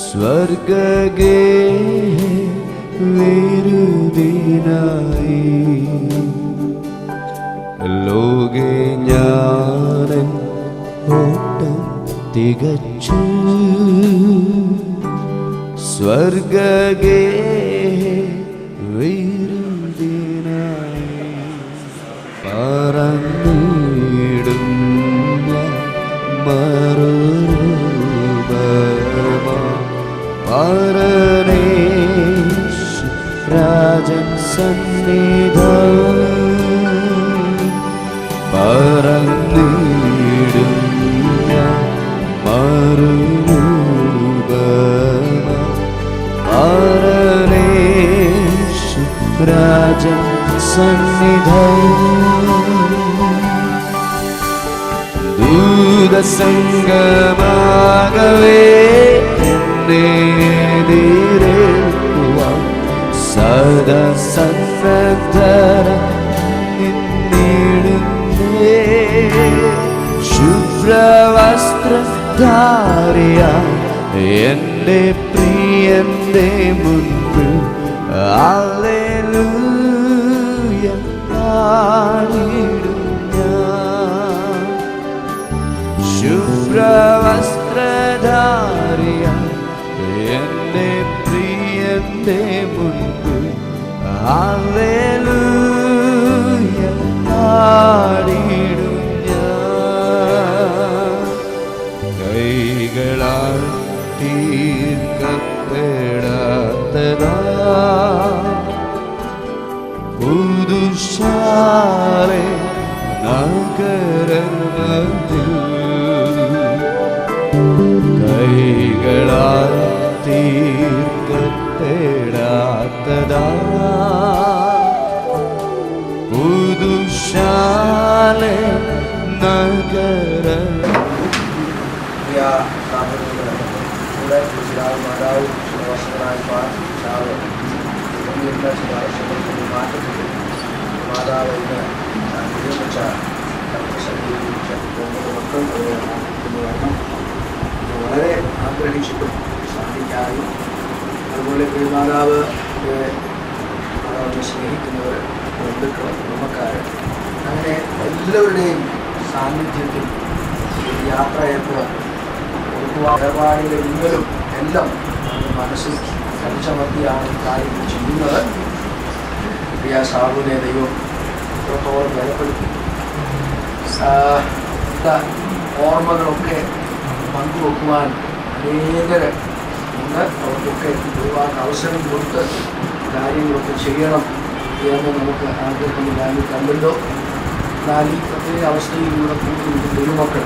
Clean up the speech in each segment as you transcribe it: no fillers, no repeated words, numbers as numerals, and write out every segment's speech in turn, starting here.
സ്വർഗേ വിരുദിനായി ലോകെ ഞാനൻ ഓട്ടം തികച്ചു സ്വർഗേ വിരുദിനായി പറന്നിടും പരനേശ് രാജൻ സന്നിധം പറന്നിടും പരനേശ് രാജൻ സന്നിധം ദൂതസംഗമാകവേ എതിരേൽക്കുവാൻ സദാ സന്നദ്ധരായിടുന്നേ ശുഭ്രവസ്ത്രധാരിയായി എൻ്റെ പ്രിയന്റെ മുൻപിൽ ഹല്ലേലൂയ പാടിടും ഞാൻ ശുഭ്രവസ്ത്രധാരിയായി എൻ്റെ പ്രിയന്റെ മുൻപിൽ ഹല്ലേലൂയ പാടിടും ഞാൻ കൈകളാൽ തീർക്കപ്പെടാത്തതാ പുതുശാലെ നഗരമതിൽ കൈകളാൽ തീർക്കപ്പെടാത്തതാ പുതുശാലെ നഗരം വളരെ ആഗ്രഹിച്ചിട്ടും സാധിക്കാനും അതുപോലെ മാതാവ് സ്നേഹിക്കുന്നവർ ബന്ധുക്കൾ കുടുംബക്കാർ അങ്ങനെ എല്ലാവരുടെയും സാന്നിധ്യത്തിൽ യാത്രയപ്പ് വേർപാടിൻ്റെ വിങ്ങലും എല്ലാം മനസ്സിൽ കടിച്ചമർത്തിയാണ് കാര്യങ്ങൾ ചെയ്യുന്നത്. പ്രിയ സാബുവിനെ ദൈവം ഇത്രത്തോളം ബലപ്പെടുത്തി ഓർമ്മകളൊക്കെ പങ്കുവെക്കുവാൻ അനേകർ ഉണ്ട്. അവർക്കൊക്കെ ഒരുപാട് അവസരം കൊടുത്ത് കാര്യങ്ങളൊക്കെ ചെയ്യണം എന്ന് നമുക്ക് ആഗ്രഹമില്ലാതെ കണ്ടല്ലോ. എന്നാൽ ഈ പ്രത്യേക അവസ്ഥയിലൂടെ കൂടി ദൈവമക്കൾ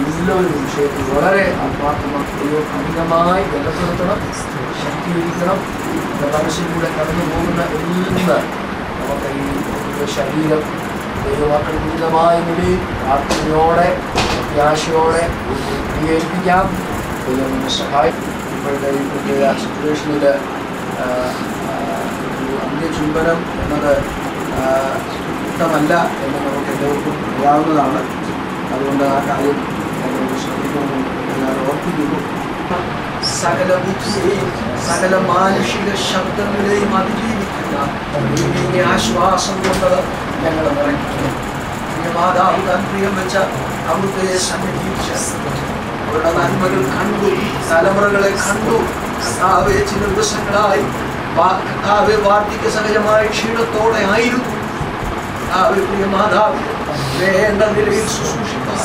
എല്ലാവരും വിഷയത്തിൽ വളരെ ആത്മാർത്ഥമായി ദൈവം അധികമായി ബലപ്പെടുത്തണം, ശക്തീകരിക്കണം. മനസ്സിലൂടെ കടന്നു പോകുന്ന എല്ലാം നമുക്ക് ഈ ശരീരം ദൈവമക്കൾ ഉചിതമായ നിലയിൽ പ്രാർത്ഥനയോടെ പ്രത്യാശയോടെ ഏൽപ്പിക്കാം. ദൈവം നമ്മെ സഹായിക്കും. ഇപ്പോഴത്തെ ഈ പ്രത്യേക സിറ്റുവേഷനിൽ അന്ത്യചുംബനം എന്നത് യുക്തമല്ല എന്ന് നമുക്ക് എല്ലാവർക്കും അറിയാവുന്നതാണ്. അതുകൊണ്ട് ആ കാര്യം ശ്രദ്ധിക്കണമെന്ന് ഞാൻ ഓർപ്പിക്കുന്നു. സകല ബുദ്ധിയെയും സകല മാനുഷിക ശബ്ദങ്ങളെയും അതിജീവിക്കുന്ന ആശ്വാസം കൊണ്ട് ഞങ്ങൾ നിറയ്ക്കുന്നു. മാതാവ് താൻ പ്രിയം വെച്ച അവിടുത്തെ സന്നിധിച്ച് അവരുടെ നന്മകൾ കണ്ടു, തലമുറകളെ കണ്ടു. കർത്താവെ ചില ദിവസങ്ങളായി കർത്താവെ വാർദ്ധക്യ സഹജമായ ക്ഷീണത്തോടെ ആയിരുന്നു. കർത്താവെ പ്രിയ മാതാവ് വേണ്ട നിലയിൽ ശുശ്രൂഷിക്കാൻ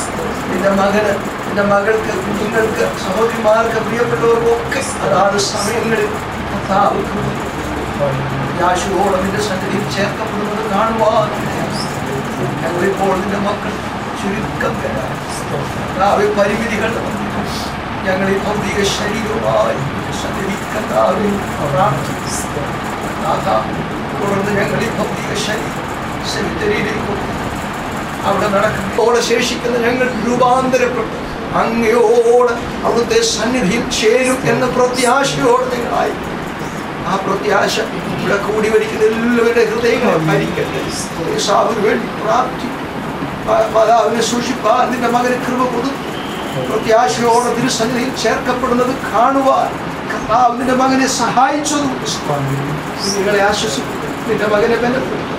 നിന്റെ മകന്, നിന്റെ മകൾക്ക്, കുഞ്ഞുങ്ങൾക്ക്, സഹോദരിമാർക്ക്, പ്രിയപ്പെട്ടവർക്കൊക്കെ അതാത് സമയങ്ങളിൽ കർത്താവ് യാശുവോടെ നിന്റെ സന്നിധിയിൽ ചേർക്കപ്പെടുന്നത് കാണുവാൻ ഞങ്ങളിപ്പോൾ നിന്റെ മക്കൾ ചുരുക്കം കർത്താവെ പരിമിതികൾ ഞങ്ങൾ ഈ ഭൗതിക ശരീരവുമായി തുടർന്ന് ഞങ്ങൾ ഈ ഭൗതിക ശരീരത്തിലേക്ക് അവിടെ നടക്കുമ്പോൾ ശേഷിക്കുന്ന ഞങ്ങൾ രൂപാന്തരപ്പെട്ടു അങ്ങയോട് അവിടുത്തെ സന്നിധിയിൽ ചേരും എന്ന പ്രത്യാശയോടെ നിങ്ങളായി. ആ പ്രത്യാശ ഇവിടെ കൂടി വരിക്കുന്ന എല്ലാവരുടെ ഹൃദയങ്ങളെ ഭരിക്കട്ടെ. യേശുവിന് വേണ്ടി പ്രാർത്ഥിക്കും. മാതാവിനെ സൂക്ഷിപ്പാൻ നിന്റെ മകന് കൃപ കൊടുത്തു. പ്രത്യാശയോടെ തിരുസന്നിധിയിൽ ചേർക്കപ്പെടുന്നത് കാണുവാൻ കർത്താവ് നിന്റെ മകനെ സഹായിച്ചതുകൊണ്ട് നിങ്ങളെ ആശ്വസിപ്പിക്കും, നിന്റെ മകനെ ബലപ്പെടുത്തും.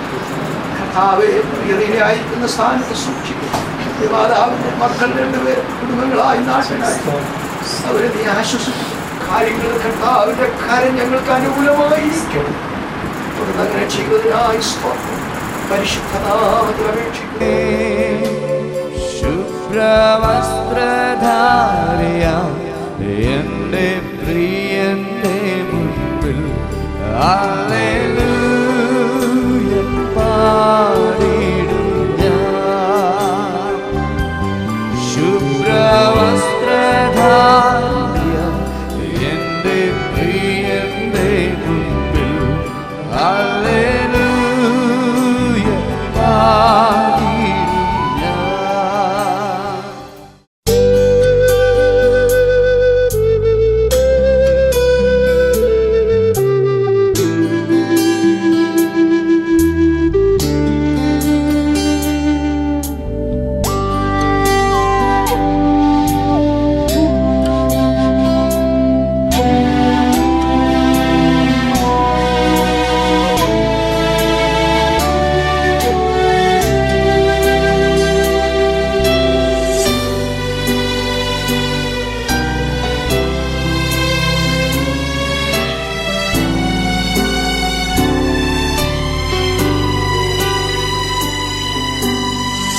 കർത്താവെ പ്രിയതയിലായിരിക്കുന്ന സ്ഥാനത്ത് സൂക്ഷിക്കും. മാതാവിന്റെ മക്കൾ രണ്ടുപേർ കുടുംബങ്ങളായി നാട്ടിലായി അവരെ നീ ആശ്വസിപ്പിക്കും. കാര്യങ്ങൾ കർത്താവിന്റെ കാര്യം ഞങ്ങൾക്ക് അനുകൂലമായിരിക്കും. അങ്ങനെ ചെയ്തതിനായി പരിശുദ്ധനാമത്തിൽ അപേക്ഷിക്കുന്നു. ശുഭ്രവസ്ത്രധാരിയാം എന്റെ പ്രിയന്റെ മുൻപിൽ ഹല്ലേലൂയ പാടിടും ഞാൻ. ശുഭ്രവസ്ത്രധാരിയാം എന്റെ പ്രിയന്റെ മുൻപിൽ ഹല്ലേലൂയ പാടിടും ഞാൻ.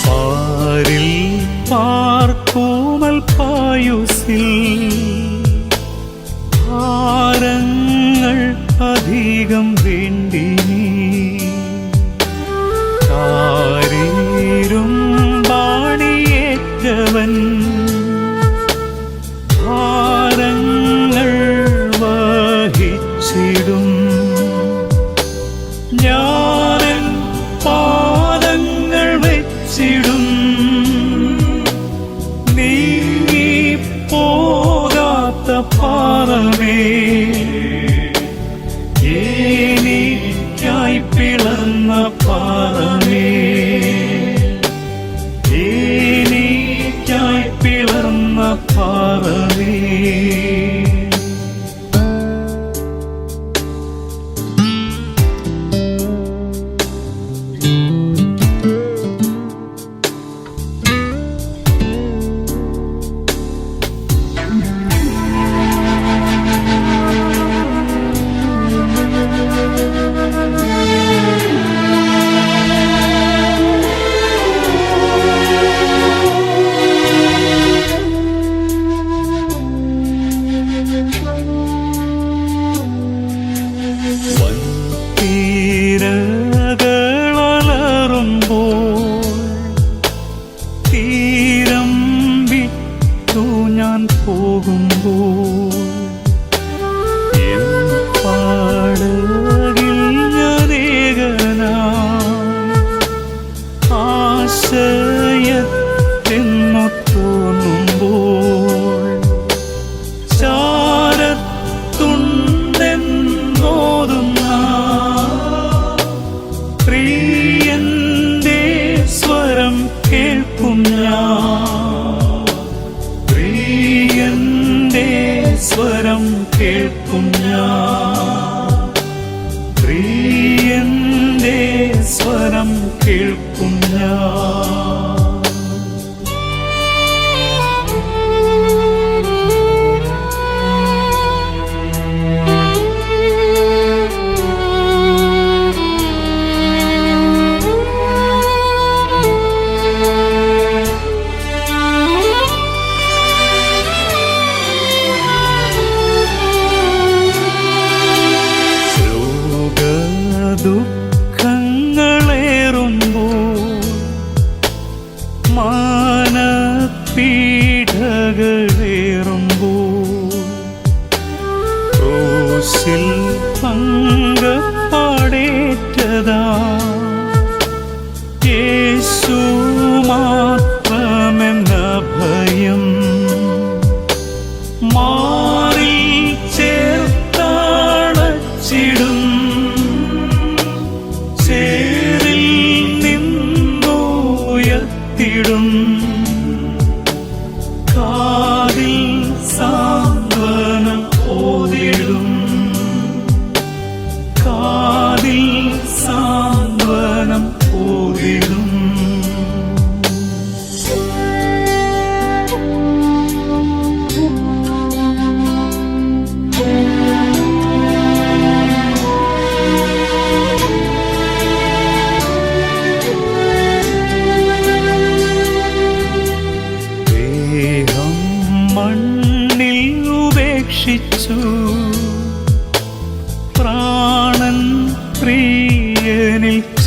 പാരിൽ പാർക്കോമൽ പായുസിൽ ഭാരങ്ങൾ അധികം വേണ്ടിനി കാരീരും ബാണിയേറ്റവൻ ഭാരങ്ങൾ വഹിച്ചിടും. ഞാനൻ പാദങ്ങൾ വെച്ചിടും നീങ്ങി പോകാത്ത പാറമേ, എനിക്കായി പിളർന്ന പാറമേ, എനിക്കായി പിളർന്ന പാറമേ. തീരകളലറുമ്പോൾ തീരം വിട്ടു ഞാൻ പോകുമ്പോൾ എൻ പാടകിൽ ഞാനേകനായി ആശയത്തെന്നു തോന്നുമ്പോൾ ചാരത്തുണ്ടെന്നോതുന്ന പ്രിയന്റെ സ്വരം കേൾക്കും ഞാൻ, പ്രിയന്റെ സ്വരം കേൾക്കും ഞാൻ, പ്രിയന്റെ സ്വരം കേൾക്കും ഞാൻ. ദുഃഖങ്ങളേറുമ്പോൾ മാനപീഠകളേറുമ്പോൾ ക്രൂശിൽ പങ്കപ്പാടേറ്റതാ യേശു മാത്രമെന്ന ഭയം മാറി ചേർത്തളച്ചിടും. ചേരിൽ നിന്നുയർത്തിടും. കാതിൽ സാന്ത്വനം ഓതി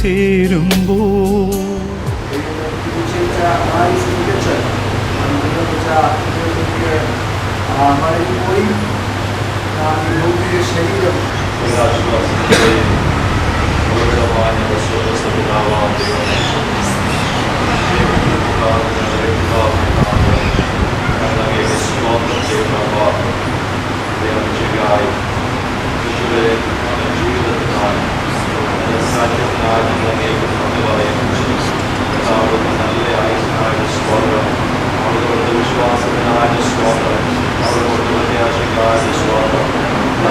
ചേരുമ്പോൾ ശരീരം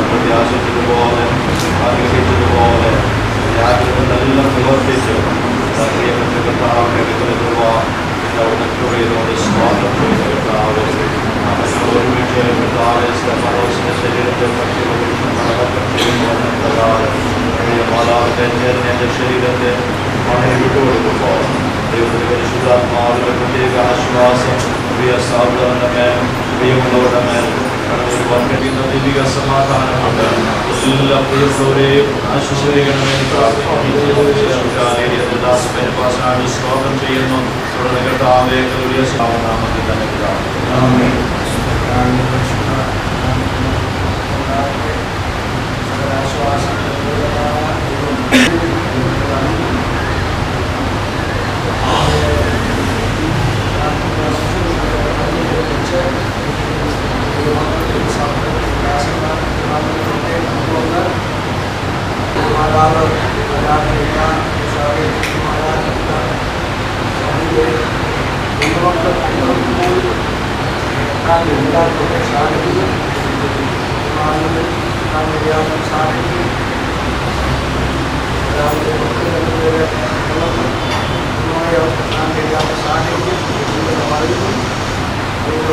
പ്രത്യാശിച്ചതുപോലെ ആഗ്രഹിച്ചതുപോലെ യാതൊരുമെല്ലാം പ്രവർത്തിച്ചു അവിടുന്ന് കൃപയിലൂടെ സ്വാഗതം ചെയ്ത കർത്താവ് ഒരുമിച്ച് കർത്താവ് ശരീരത്തെ പ്രകാരം മാതാവിന്റെ എന്റെ ശരീരത്തെ മണ്ണിൽ വിട്ടുകൊടുക്കുമ്പോൾ ദൈവത്തിന്റെ പരിശുദ്ധാത്മാവിന്റെ പ്രത്യേക ആശ്വാസം പ്രിയ സാധുക്കളുടെ മേൽ പ്രിയമുള്ളവരുടെ മേൽ വർദ്ധിക്കുന്ന ദൈവിക സമാധാനമുണ്ട്. എല്ലാ പ്രിയപ്പെട്ടവരെയും ആശ്വസിക്കണമെന്ന് പ്രാർത്ഥിക്കുന്നു. സ്വാഗതം ചെയ്യുന്നു. തുടർന്ന് കർത്താവേ വലിയ നാമത്തിൽ തന്നെ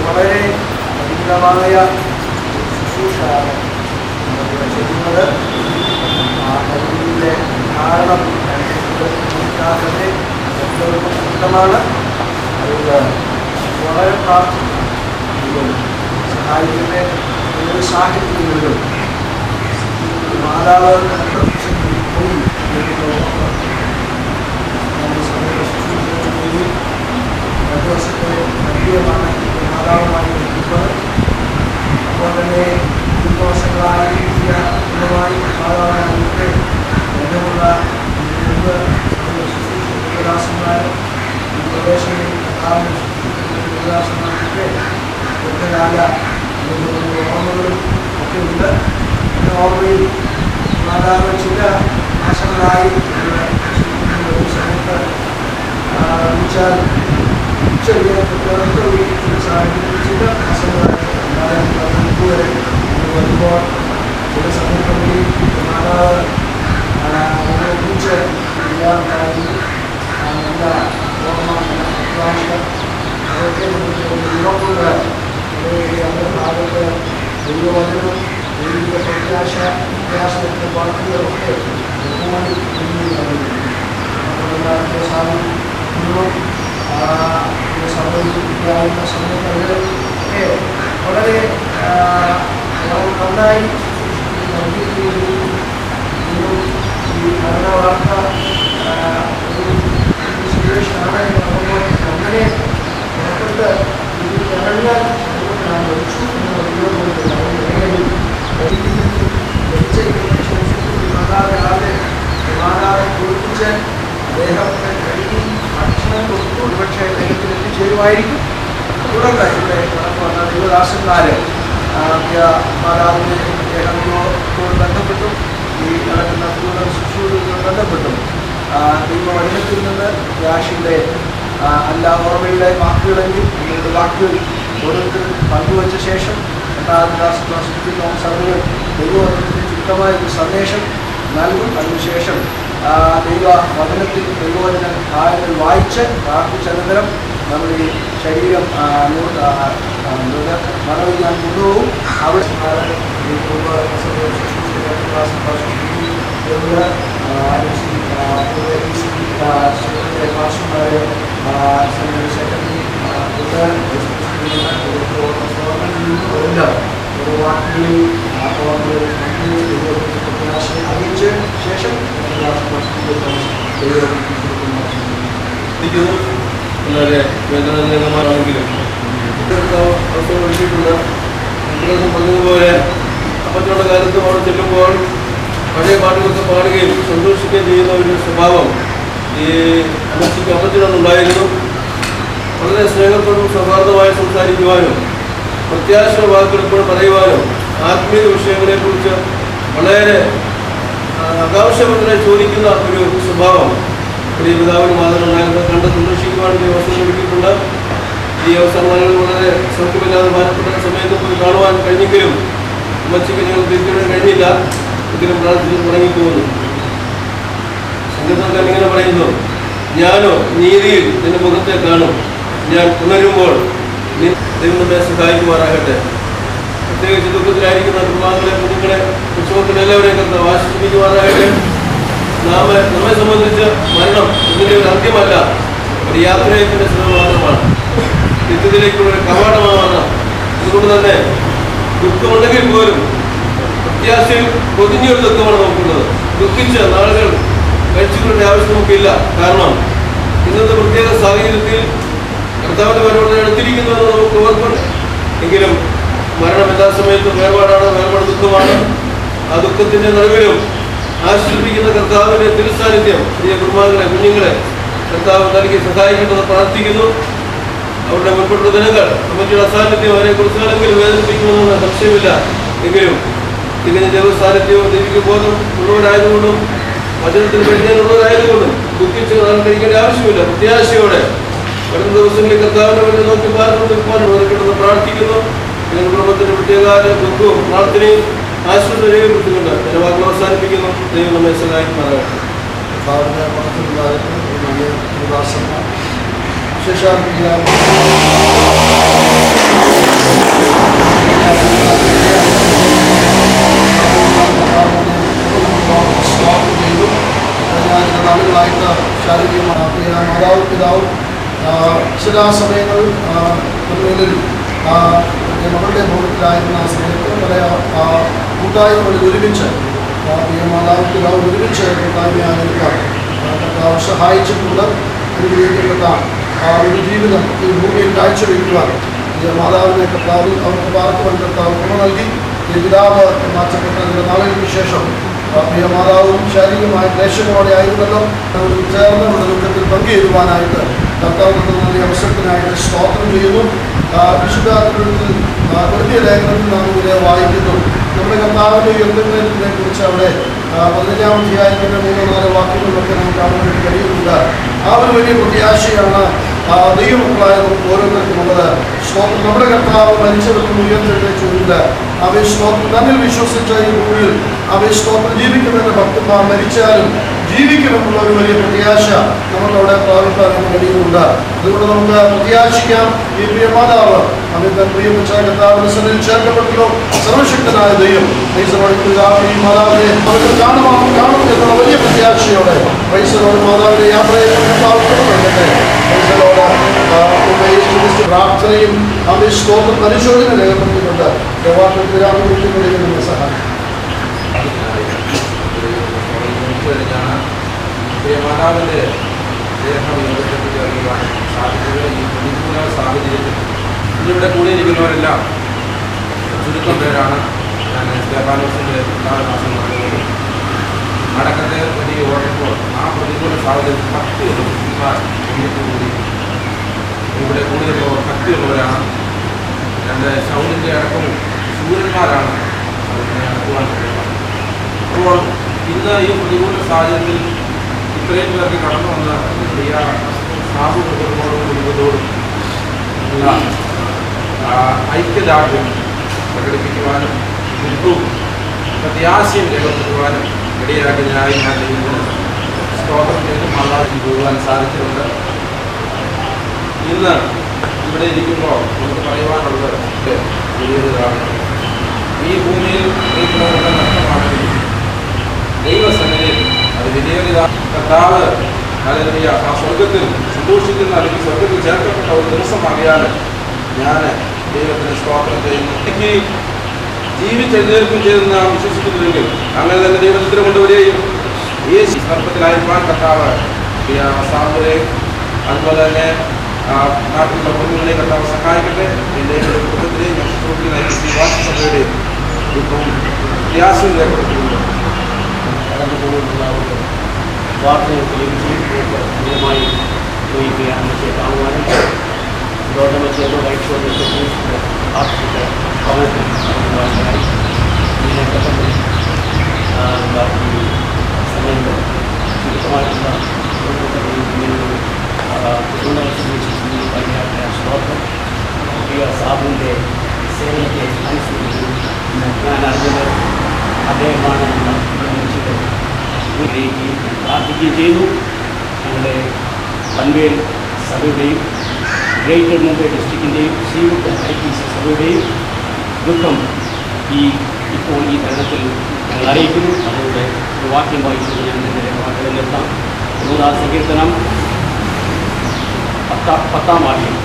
വളരെ അധികമായ ശുശ്രൂഷയാണ് ചെയ്യുന്നത്. അതിൻ്റെ കാരണം വ്യക്തമാണ്. അതുകൊണ്ട് വളരെ പ്രാർത്ഥിക്കും സഹായിക്കട്ടെ. ഏത് സാഹചര്യങ്ങളിലും മാതാവ് പോയി രണ്ടു വർഷത്തെ പരിചയമാണ് മാതാവുമായി നിൽക്കുന്നത്. അപ്പോൾ തന്നെ വർഷങ്ങളായി മാതാവായിട്ട് ബന്ധമുള്ള ദാസന്മാരും പ്രദേശങ്ങളിൽ ദാസന്മാർക്ക് ദീർഘകാല ഓർമ്മകളും ഒക്കെ ഉണ്ട്. ഓർമ്മയിൽ മാതാവ് ചില മാസങ്ങളായി സമയത്ത് വിളിച്ചാൽ ചെറിയ സാഹചര്യത്തിൽ ചില മാസങ്ങളായി വരെ വരുമ്പോൾ ചില സമയങ്ങളിൽ മാതാവ് ഒന്നിച്ച് ഇല്ലാതായി നല്ല ഓർമ്മ അതൊക്കെ യുവക്കുള്ള അവരുടെ ഭാഗത്ത് ദൈവവചനം ദൈവിക പ്രത്യാശ പ്രത്യാശത്തെ വാക്കുകളൊക്കെ ബഹുമാനി സംഭവിക്കാവുന്ന സമയങ്ങളിൽ ഒക്കെ വളരെ നന്നായി ഈ ഭരണ വാർത്ത സിറ്റുവേഷനാണ് അങ്ങനെ പുറപ്പെട്ട് ഇത് ഇറങ്ങാൻ ലഭിച്ചു മാതാവിനെ കുറിപ്പിച്ച് അദ്ദേഹത്തെ കഴുകി ഭക്ഷണം കൊടുത്തു. ഒരുപക്ഷെ അദ്ദേഹത്തിന് എത്തിച്ചേരുമായിരിക്കും. തുടർന്ന് ഇവിടെ വന്ന ദൈവദാസന്മാർ മാതാവിനെ അദ്ദേഹത്തോട് ബന്ധപ്പെട്ടും ഈ നടക്കുന്ന കൂടുതൽ ശുശ്രൂഷകളോട് ബന്ധപ്പെട്ടും ദൈവവചനത്തിൽ നിന്ന് യാഷിയുടെ അല്ല ഓർമ്മയുടെ വാക്കുകളെങ്കിൽ നിങ്ങളുടെ വാക്കുകൾ ഓരോരുത്തരും പങ്കുവച്ച ശേഷം സർവ്വ ദൈവവചനത്തിന് ചുരുക്കമായ ഒരു സന്ദേശം നൽകും. അതിനുശേഷം ദൈവവചനത്തിൽ ദൈവവചന ഭാഗങ്ങൾ വായിച്ച് പ്രാർത്ഥിച്ചനന്തരം നമ്മൾ ഈ ശരീരം മറവിൽ ഞാൻ കൊണ്ടുപോകും. അവിടെ അറിയിച്ച ശേഷം വേദനാജനകമാണെങ്കിലും അവസരം ഒരുക്കിയിട്ടുണ്ട്. പറഞ്ഞതുപോലെ അപ്പച്ചോടെ കാലത്ത് അവിടെ ചെല്ലുമ്പോൾ പഴയ പാട്ടുകളൊക്കെ പാടുകയും സന്തോഷിക്കുകയും ചെയ്യുന്ന ഒരു സ്വഭാവം ഈ അമ്മച്ചിക്ക് അപ്പച്ചനൊന്നുണ്ടായിരുന്നു. വളരെ സ്നേഹത്തോടും സൗഹാർദ്ദമായി സംസാരിക്കുവാനും പ്രത്യാശ വാക്കുകൾ എപ്പോഴും പറയുവാനും ആത്മീയ വിഷയങ്ങളെക്കുറിച്ച് വളരെ ആകാംക്ഷപരമായി ചോദിക്കുന്ന ഒരു സ്വഭാവം പ്രിയ പിതാവിന് മാതാവുണ്ടായിരുന്നു. കണ്ട് സന്തോഷിക്കുവാൻ അവസരം ഒരുക്കിയിട്ടുണ്ട്. ഈ അവസരങ്ങളിൽ വളരെ സൗഖ്യമില്ലാതെ ഭാരപ്പെട്ട സമയത്ത് പോയി കാണുവാൻ കഴിഞ്ഞെങ്കിലും അമ്മച്ചിക്ക് ഞങ്ങൾ തിരിച്ചുവിടാൻ കഴിഞ്ഞില്ല. എങ്കിലും പ്രാർത്ഥിച്ച് തുടങ്ങിപ്പോകുന്നു. സംഗീതത്തിൽ ഇങ്ങനെ പറയുന്നു, ഞാനോ നീതിയിൽ നിന്റെ മുഖത്തെ കാണും, ഞാൻ ഉണരുമ്പോൾ ദൈവം നമ്മെ സഹായിക്കുമാറാകട്ടെ. പ്രത്യേകിച്ച് ദുഃഖത്തിലായിരിക്കുന്ന കുടുംബാംഗങ്ങളെ കുഞ്ഞുങ്ങളെ ഉത്സവത്തിൽ എല്ലാവരെയും കർത്താവ് ആശ്വസിപ്പിക്കുമാറാകട്ടെ. നമ്മെ സംബന്ധിച്ച് മരണം ഇതിൻ്റെ ഒരു അന്ത്യമല്ല, ഒരു യാത്രയത്തിൻ്റെ ശ്രമം മാത്രമാണ്, നിത്യത്തിലേക്കുള്ള ഒരു കവാടമാണ് മരണം. അതുകൊണ്ട് തന്നെ ദുഃഖമുണ്ടെങ്കിൽ പോലും പ്രത്യാശയിൽ പൊതിഞ്ഞൊരു ദുഃഖമാണ് നമുക്കുള്ളത്. ദുഃഖിച്ച് നാളുകൾ കഴിച്ചുകൊണ്ട ആവശ്യം നമുക്കില്ല. കാരണം ഇന്നത്തെ പ്രത്യേക സാഹചര്യത്തിൽ കർത്താവിന്റെ വരവോട് എടുത്തിരിക്കുന്നുവെന്ന് നമുക്ക് ഓർക്കുന്നുണ്ട്. എങ്കിലും മരണം എല്ലാ സമയത്തും വേർപാടാണ്, വേർപാട് ദുഃഖമാണ്. ആ ദുഃഖത്തിന്റെ നടുവിലും ആശ്വസിപ്പിക്കുന്ന കർത്താവിന്റെ തിരുസാന്നിധ്യം പ്രിയ കുടുംബാംഗങ്ങളെ കുഞ്ഞുങ്ങളെ കർത്താവ് നൽകി സഹായിക്കേണ്ടത് പ്രാർത്ഥിക്കുന്നു. അവരുടെ മുൻപോട്ടുള്ള ദിനങ്ങൾ അമ്മച്ചിയുടെ അസാന്നിധ്യം അവരെ കുറച്ചാലെങ്കിലും വേദനിപ്പിക്കുമെന്ന് സംശയമില്ല. എങ്കിലും തികഞ്ഞ ദൈവസാന്നിധ്യവും ദൈവിക ബോധം ഉള്ളവരായതുകൊണ്ടും വചനത്തിന് കഴിഞ്ഞുള്ളവരായതുകൊണ്ടും ദുഃഖിച്ച് നാൾ കഴിക്കേണ്ട ആവശ്യമില്ല. പ്രത്യാശയോടെ വരുന്ന ദിവസങ്ങളിൽ കർത്താവിനെ വേണ്ടി നോക്കി പാർക്കുന്നു പ്രാർത്ഥിക്കുന്നു. ഞങ്ങളുടെ കുടുംബത്തിന്റെ പ്രത്യേക ദുഃഖവും പ്രാർത്ഥനയും ആശ്വാസം രേഖപ്പെടുത്തുന്നുണ്ട്. എന്റെ വാക്കുകൾ അവസാനിപ്പിക്കുന്നു. ദൈവം നമ്മെ സഹായിക്കുമാറാകട്ടെ. നാളുകളായിട്ട് ശാരീരികമായ മാതാവും പിതാവും ചില സമയങ്ങളിൽ നമ്മളിൽ മകളുടെ ഭവനത്തിലായിരുന്ന സമയത്ത് പല കൂട്ടായ്മകളിൽ ഒരുമിച്ച് മാതാവും പിതാവും ഒരുമിച്ച് കൂട്ടായ്മയായിരിക്കാം കർത്താവ് സഹായിച്ചിട്ടുണ്ട്. അനുഗ്രഹിക്കപ്പെട്ട ഒരു ജീവിതം ഈ ഭൂമിയിൽ കാഴ്ചവെക്കുവാൻ മാതാവിനെ കർത്താവ് അവർക്ക് പാർക്കുവാൻ കർത്താവ് ഗുണം നൽകി. ഈ പിതാവ് മാറ്റപ്പെട്ട നാളുകൾക്ക് ശേഷം പ്രിയ മാതാവും ശാരീരികമായ ക്ലേശങ്ങളോടെ ആയിരുന്നല്ലോ ചേർന്ന് നമ്മുടെ ദുഃഖത്തിൽ പങ്കുചേരുവാനായിട്ട് കർത്താവ് നൽകിയ അവസരത്തിനായിട്ട് സ്തോത്രം ചെയ്യുന്നു. വിശുദ്ധാത്മത്തിൽ കൃത്യ ലേഖനത്തിൽ നാം ഇതിനെ വായിക്കുന്നു. നമ്മുടെ കർത്താവിൻ്റെ ഉയർത്തുന്നതിനെ കുറിച്ച് അവിടെ 15-ാം അധ്യായത്തിൻ്റെ 3-4 വാക്യങ്ങളിലൊക്കെ നമുക്ക് കാണാൻ വേണ്ടി കഴിയുന്നുണ്ട്. ആ ഒരു വലിയ പ്രത്യാശയാണ് ദൈവമക്കളായ നമുക്ക് ഓരോരുത്തർക്കും ഉള്ളത്. സ്തോത്രം നമ്മുടെ കർത്താവ് മരിച്ചവർക്കും ഉയർത്തെഴുന്നേറ്റുണ്ട്. അവയെ സ്തോത്രം തന്നിൽ വിശ്വസിച്ച ഈ ഭൂമിയിൽ അവയെ സ്തോത്രം ജീവിക്കുമെന്ന ഭക്തന്മാർ മരിച്ചാലും ജീവിക്കുമെന്നുള്ള ഒരു വലിയ പ്രത്യാശ നമുക്കവിടെ പ്രാപിക്കാൻ കഴിയുന്നുണ്ട്. അതുകൊണ്ട് നമുക്ക് പ്രത്യാശിക്കാം. ഈ പ്രിയ മാതാവ് അവരുടെ പ്രിയപ്പെട്ട കർത്താവിന്റെ സന്നിധിയിൽ ചേർക്കപ്പെട്ടല്ലോ. സർവശക്തനായ ദൈവം ഈ മാതാവിനെ അവർക്ക് കാണും എന്നുള്ള വലിയ പ്രത്യാശയോടെ പൈസലോട് മാതാവിന്റെ യാത്രയെ പ്രാർത്ഥനയും അവരുടെ സ്തോത്രം പരിശോധന രേഖപ്പെടുത്തിയിട്ടുണ്ട്. ദേവാലയത്തിലാണ് സഹായം. മാതാവിൻ്റെ ദേഹവിയോഗത്തെപ്പറ്റി അറിയുവാൻ സാധിച്ചത് ഈ പ്രതികൂല സാഹചര്യത്തിൽ ഇതിലൂടെ കൂടിയിരിക്കുന്നവരെല്ലാം ചുരുക്കം പേരാണ്. ഞാൻ സ്റ്റെഫാനോസിൻ്റെ 4 മാസം നടന്നത് അടക്കത്തെ വലിയ ഓടുമ്പോൾ ആ പ്രതികൂല സാഹചര്യത്തിൽ ഭക്തിയുള്ള കൂടി ഇവിടെ കൂടുതൽ ഭക്തിയുള്ളവരാണ്. 2 ശൗലിൻ്റെ അടക്കവും ശൂരന്മാരാണ് അതിനെ അടക്കുവാൻ കഴിയുന്നത്. അപ്പോൾ ഇന്ന് ഈ പ്രതികൂല സാഹചര്യത്തിൽ ഇത്രയും പേർക്ക് കടന്നു വന്ന പ്രിയ സാധുക്കളോടും കുടുംബത്തോടും ഉള്ള ഐക്യദാർഢ്യം പ്രകടിപ്പിക്കുവാനും ദുഃഖവും പ്രത്യാശയും രേഖപ്പെടുത്തുവാനും ഇടയാക്കിയതിനായി ഞാൻ ദൈവത്തിന് സ്തോത്രം ചെയ്ത് മാതാവിൽ പോകാൻ സാധിച്ചിട്ടുണ്ട്. ഇന്ന് ഇവിടെ ഇരിക്കുമ്പോൾ നമുക്ക് പറയുവാനുള്ളത് വലിയൊരിതാണ്. ഈ ഭൂമിയിൽ നഷ്ടമാണെങ്കിൽ ദൈവസന്നിധിയിൽ അത് വലിയൊരിതാണ്. കർത്താവ് ഹല്ലേലൂയ ആ സ്വർഗത്തിൽ സന്തോഷിക്കുന്ന അല്ലെങ്കിൽ സ്വർഗത്തിൽ ചേർക്കപ്പെട്ട ഒരു ദിവസമാകിയാൽ ഞാൻ ദൈവത്തിന് സ്തോത്രം ചെയ്യുന്നു. എനിക്ക് ജീവിച്ചെഴുന്നേൽക്കും ചെയ്തെന്ന് നാം വിശ്വസിക്കുന്നുവെങ്കിൽ അങ്ങനെ തന്നെ ദൈവത്തിന് കൊണ്ടുവരികയും ഈ സന്ദർഭത്തിലായിരിക്കാൻ കർത്താവ് സാമ്പുരെയും അതുപോലെ തന്നെ നാട്ടിലുള്ള കുഞ്ഞുങ്ങളെ കർത്താവ് സഹായിക്കട്ടെ. എൻ്റെയും എൻ്റെ കുടുംബത്തിലെയും ഞാൻ ശുശ്രൂഷിക്കുന്ന ഈ വാസസഭയുടെയും ദുഃഖവും പ്രയാസവും രേഖപ്പെടുത്തുന്നുണ്ട്. കടന്നു പോകുന്നുണ്ടാവുക വാർത്തകൾ ദൂരമായി പോയിരിക്കുകയാണ് മറ്റേ കാണുവാനും ലോകമറ്റേതോ ഐശ്വര്യത്തെ ആർട്ടിക്ക് ഭവനത്തിൽ ഇതിനെ പെട്ടെന്ന് സമയത്ത് ചുരുക്കമായിട്ടുള്ള സ്തോത്രം പുതിയ സാബുവിൻ്റെ സേവനത്തെ അനുസരിച്ച് ഞാൻ അറിഞ്ഞത് അദ്ദേഹമാണ് പ്രാർത്ഥിക്കുകയും ചെയ്തു. ഞങ്ങളുടെ പൻവേൽ സഭയുടെയും ഗ്രേറ്റർ മുംബൈ ഡിസ്ട്രിക്റ്റിൻ്റെയും ശ്രീമുഖ IPC സഭയുടെയും ദുഃഖം ഇപ്പോൾ ഈ തരുണത്തിൽ ഞങ്ങൾ അറിയിക്കുന്നു. അതുകൊണ്ട് ഒരു വാക്യം വായിച്ചത് ഞാൻ എൻ്റെ വാക്കുകൾ നിർത്താം. 100-ാം സങ്കീർത്തനം 10-ാം വാക്യം.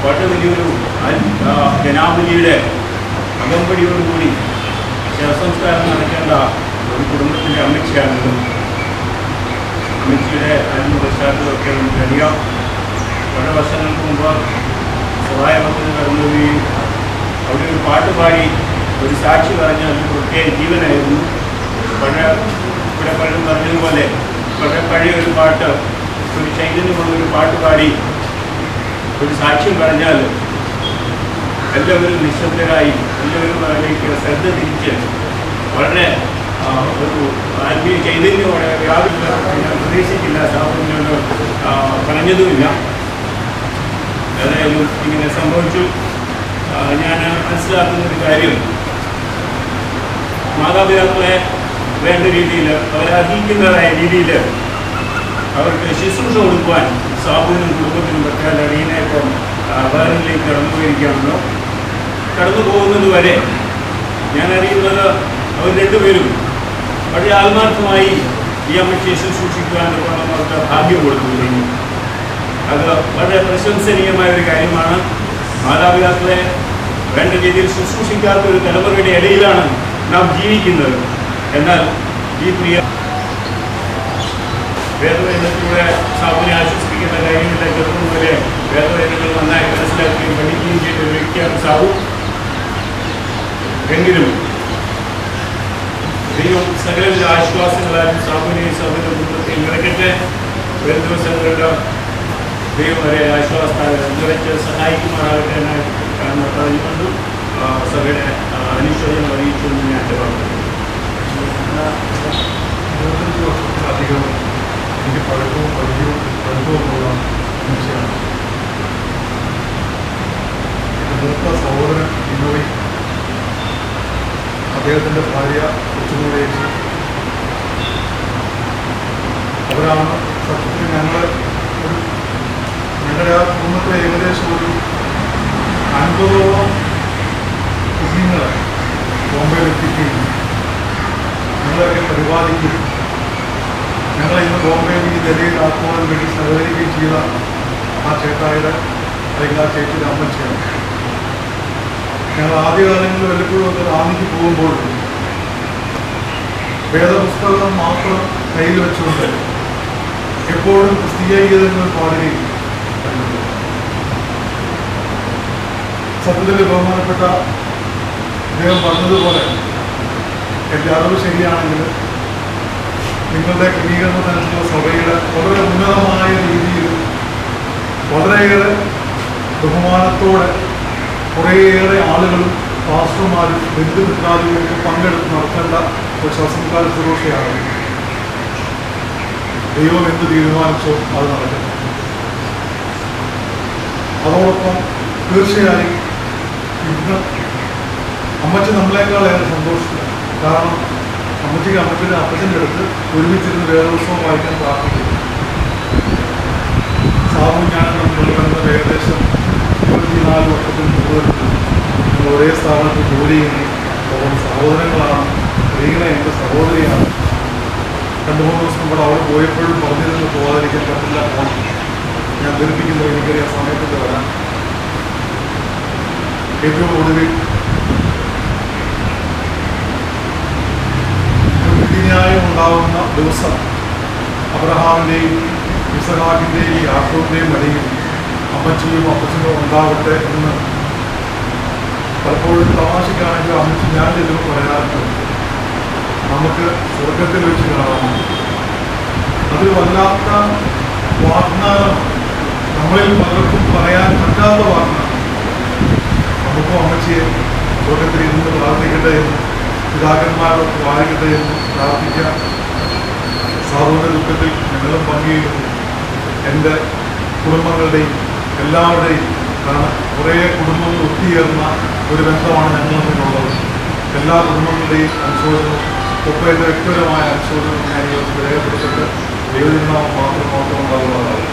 വളരെ വലിയൊരു ജനാവലിയുടെ അകമ്പടിയോടുകൂടി ശവസംസ്കാരം നടക്കേണ്ട ഒരു കുടുംബത്തിൻ്റെ അമ്മച്ചിയാണല്ലോ. അമ്മച്ചിയുടെ പശ്ചാത്തലമൊക്കെ നമുക്കറിയാം. വളരെ വർഷങ്ങൾക്ക് മുമ്പ് സഹായമത്തിന് കടന്നു വരികയും അവിടെ ഒരു പാട്ട് പാടി ഒരു സാക്ഷി പറഞ്ഞ ഒരു പ്രത്യേക ജീവനായിരുന്നു. ഇവിടെ പലരും പറഞ്ഞതുപോലെ വളരെ പഴയ ഒരു പാട്ട്, ഒരു ചൈതന്യമുള്ളൊരു പാട്ട് പാടി ഒരു സാക്ഷ്യം പറഞ്ഞാൽ എല്ലാവരും നിശബ്ദരായി എല്ലാവരും അതിലേക്ക് ശ്രദ്ധ തിരിച്ച് വളരെ ഒരു ആത്മീയ ചൈതന്യമോടെ യാതൊരു ഞാൻ പ്രതീക്ഷിച്ചില്ല. സാഹചര്യം പറഞ്ഞതുമില്ല. ഏതായാലും ഇങ്ങനെ സംഭവിച്ചു. ഞാൻ മനസ്സിലാക്കുന്നൊരു കാര്യം, മാതാപിതാക്കളെ വേണ്ട രീതിയിൽ അവരെ അർഹിക്കുന്നതായ രീതിയിൽ അവർക്ക് ശുശ്രൂഷ കൊടുക്കുവാൻ സാബുവിനും കുടുംബത്തിനും പറ്റാതെ അടിയനെ ഇപ്പം വേറിലേക്ക് കടന്നു പോയിരിക്കുകയാണല്ലോ. കടന്നു പോകുന്നത് വരെ ഞാൻ അറിയുന്നത് അവർ രണ്ടുപേരും വളരെ ആത്മാർത്ഥമായി ഈ അമ്മയ്ക്ക് ശുശ്രൂഷിക്കുവാൻ അവർക്ക് ഭാഗ്യം കൊടുത്തു കഴിഞ്ഞു. അത് വളരെ പ്രശംസനീയമായ ഒരു കാര്യമാണ്. മാതാപിതാക്കളെ വേണ്ട രീതിയിൽ ശുശ്രൂഷിക്കാത്ത ഒരു തലമുറയുടെ ഇടയിലാണ് നാം ജീവിക്കുന്നത്. എന്നാൽ ഈ പ്രിയ വേദവേദത്തിലൂടെ സാബുവിനെ ആശ്വസിപ്പിക്കുന്ന കാര്യങ്ങളുടെ ചെറുപ്പം മുതലേ വേദവേദങ്ങൾ നന്നായി മനസ്സിലാക്കുകയും പഠിക്കുകയും ചെയ്ത ഒരു വ്യക്തിയാണ് സാബു. എങ്കിലും ദൈവം സകലവിധ ആശ്വാസങ്ങളാലും സാബുവിനെയും സാബുവിൻ്റെ കുടുംബത്തെയും നിറയ്ക്കട്ടെ. വരും ദിവസങ്ങളിൽ ദൈവം വരെ ആശ്വാസത്താൽ നിറച്ച് സഹായിക്കുമാറാകട്ടെ എന്ന് പറഞ്ഞുകൊണ്ട് സഭയുടെ അനുശോചനം അറിയിച്ചു എന്ന് ഞാൻ എൻ്റെ പറഞ്ഞു. 25 വർഷത്തിലധികം എനിക്ക് പഴക്കവും പരിചയവുമുള്ള മനുഷ്യനാണ്. എൻ്റെ മൂത്ത സഹോദരൻ ഇന്നോയി, അദ്ദേഹത്തിൻ്റെ ഭാര്യ കൊച്ചുമോളേച്ചി, അവരാണ് സത്യത്തിൽ ഞങ്ങളുടെ ആ കുടുംബത്തിലെ ഏകദേശം ഒരു 50ഓളം കുഞ്ഞുങ്ങളെ ബോംബെയിൽ എത്തിക്കുകയും ഞങ്ങളെയൊക്കെ പരിപാലിക്കുകയും ഞങ്ങളെ ഇന്ന് ബോംബെയിൽ ഈ നിലയിലാക്കുവാൻ വേണ്ടി സഹകരിക്കുകയും ചെയ്ത ആ ചേട്ടായുടെ അല്ലെങ്കിൽ ആ ചേച്ചിയുടെ അമ്മച്ചിയാണ്. ഞങ്ങൾ ആദ്യകാലങ്ങളിൽ വല്ലപ്പോഴും ഒക്കെ റാന്നിക്ക് പോകുമ്പോൾ വേദപുസ്തകം മാത്രം കയ്യിൽ വെച്ചുകൊണ്ട് എപ്പോഴും ക്രിസ്തീയ ഗീതങ്ങൾ പാടുകയും സത്യത്തിൽ ബഹുമാനപ്പെട്ട അദ്ദേഹം പറഞ്ഞതുപോലെ എൻ്റെ അറിവ് ശരിയാണെങ്കിൽ നിങ്ങളുടെ ക്രമീകരണത്തിനുള്ള സഭയുടെ വളരെ ഉന്നതമായ രീതിയിൽ വളരെയേറെ ബഹുമാനത്തോടെ കുറേയേറെ ആളുകളും പാസ്റ്റർമാരും ബന്ധുമിത്രാദികളൊക്കെ പങ്കെടുത്ത് നടത്തേണ്ട ഒരു ശ്വസനകാല ശുശ്രൂഷയാണ്. ദൈവം എന്ത് തീരുമാനിച്ചോ അത് നടക്കുന്നു. അതോടൊപ്പം തീർച്ചയായും ഇന്ന് അമ്മച്ചി നമ്മളെക്കാളേറെ സന്തോഷിക്കുക. കാരണം അമ്മച്ചിയുടെ അപ്പച്ചൻ്റെ അടുത്ത് ഒരുമിച്ചിരുന്ന് വേദോത്സവം വായിക്കാൻ പ്രാർത്ഥിക്കുന്നു. സാബു ഞാൻ തമ്മിലുള്ള ബന്ധം ഏകദേശം 24 വർഷത്തിന് കൂടുതലുണ്ട്. നമ്മൾ ഒരേ സ്ഥാപനത്തിൽ ജോലി ചെയ്യുന്നു. അപ്പോൾ സഹോദരങ്ങളാണ്. റീന എൻ്റെ സഹോദരിയാണ്. 2-3 ദിവസം കൂടെ അവിടെ പോയപ്പോഴും പറഞ്ഞിരുന്ന് പോകാതിരിക്കാൻ പറ്റില്ല. ഞാൻ ധരിപ്പിക്കുന്നത് എനിക്കറിയാം സമയത്ത് വരാൻ. ഏറ്റവും ഒടുവിൽ വിധിന്യായം ഉണ്ടാകുന്ന ദിവസം അബ്രഹാമിൻ്റെയും ഇസഹാക്കിൻ്റെയും യാക്കോബിൻ്റെയും ഇടയിൽ അമ്മച്ചിയും അപ്പച്ചനും ഉണ്ടാവട്ടെ എന്ന് പലപ്പോഴും തമാശയ്ക്കാണെങ്കിൽ അമ്മച്ചി ഞാൻ ചെല്ലുമ്പോൾ പറയാറുണ്ട്, നമുക്ക് സ്വർഗത്തിൽ വെച്ച് കാണാം. അതൊരു വല്ലാത്ത വാഗ്ദാനം, നമ്മളിൽ പലർക്കും പറയാൻ പറ്റാത്ത വാഗ്ദാനം. നമുക്കും അമ്മച്ചിയെ സ്വർഗത്തിൽ ഇരുന്ന് പ്രാർത്ഥിക്കട്ടെ എന്ന്, പിതാക്കന്മാരോട് വായിക്കട്ടെ എന്ന് പ്രാർത്ഥിക്കാം. സാധുവിൻ്റെ ദുഃഖത്തിൽ ഞങ്ങളും പങ്കുചേരുന്നു. എൻ്റെ കുടുംബങ്ങളുടെയും എല്ലാവരുടെയും, കാരണം കുറേ കുടുംബങ്ങൾ ഒത്തുചേർന്ന ഒരു ബന്ധമാണ് ഞങ്ങൾ തമ്മിലുള്ളത്. എല്ലാ കുടുംബങ്ങളുടെയും അനുശോചനവും ഒപ്പം എൻ്റെ വ്യക്തിപരമായ അനുശോചനവും ഞാൻ ഈ ദിവസം രേഖപ്പെടുത്തിട്ട് ദൈവതിരുനാമം മാത്രം ഉണ്ടാകുന്നതാണ്.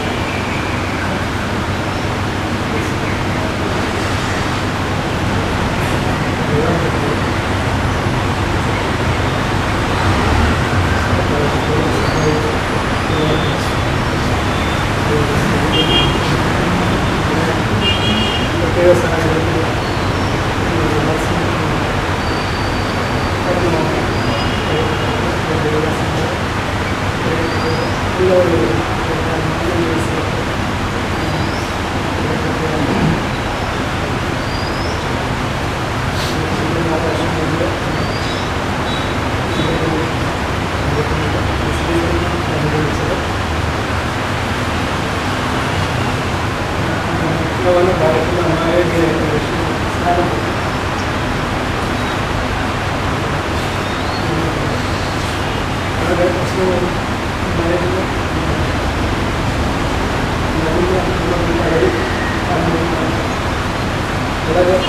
Gracias.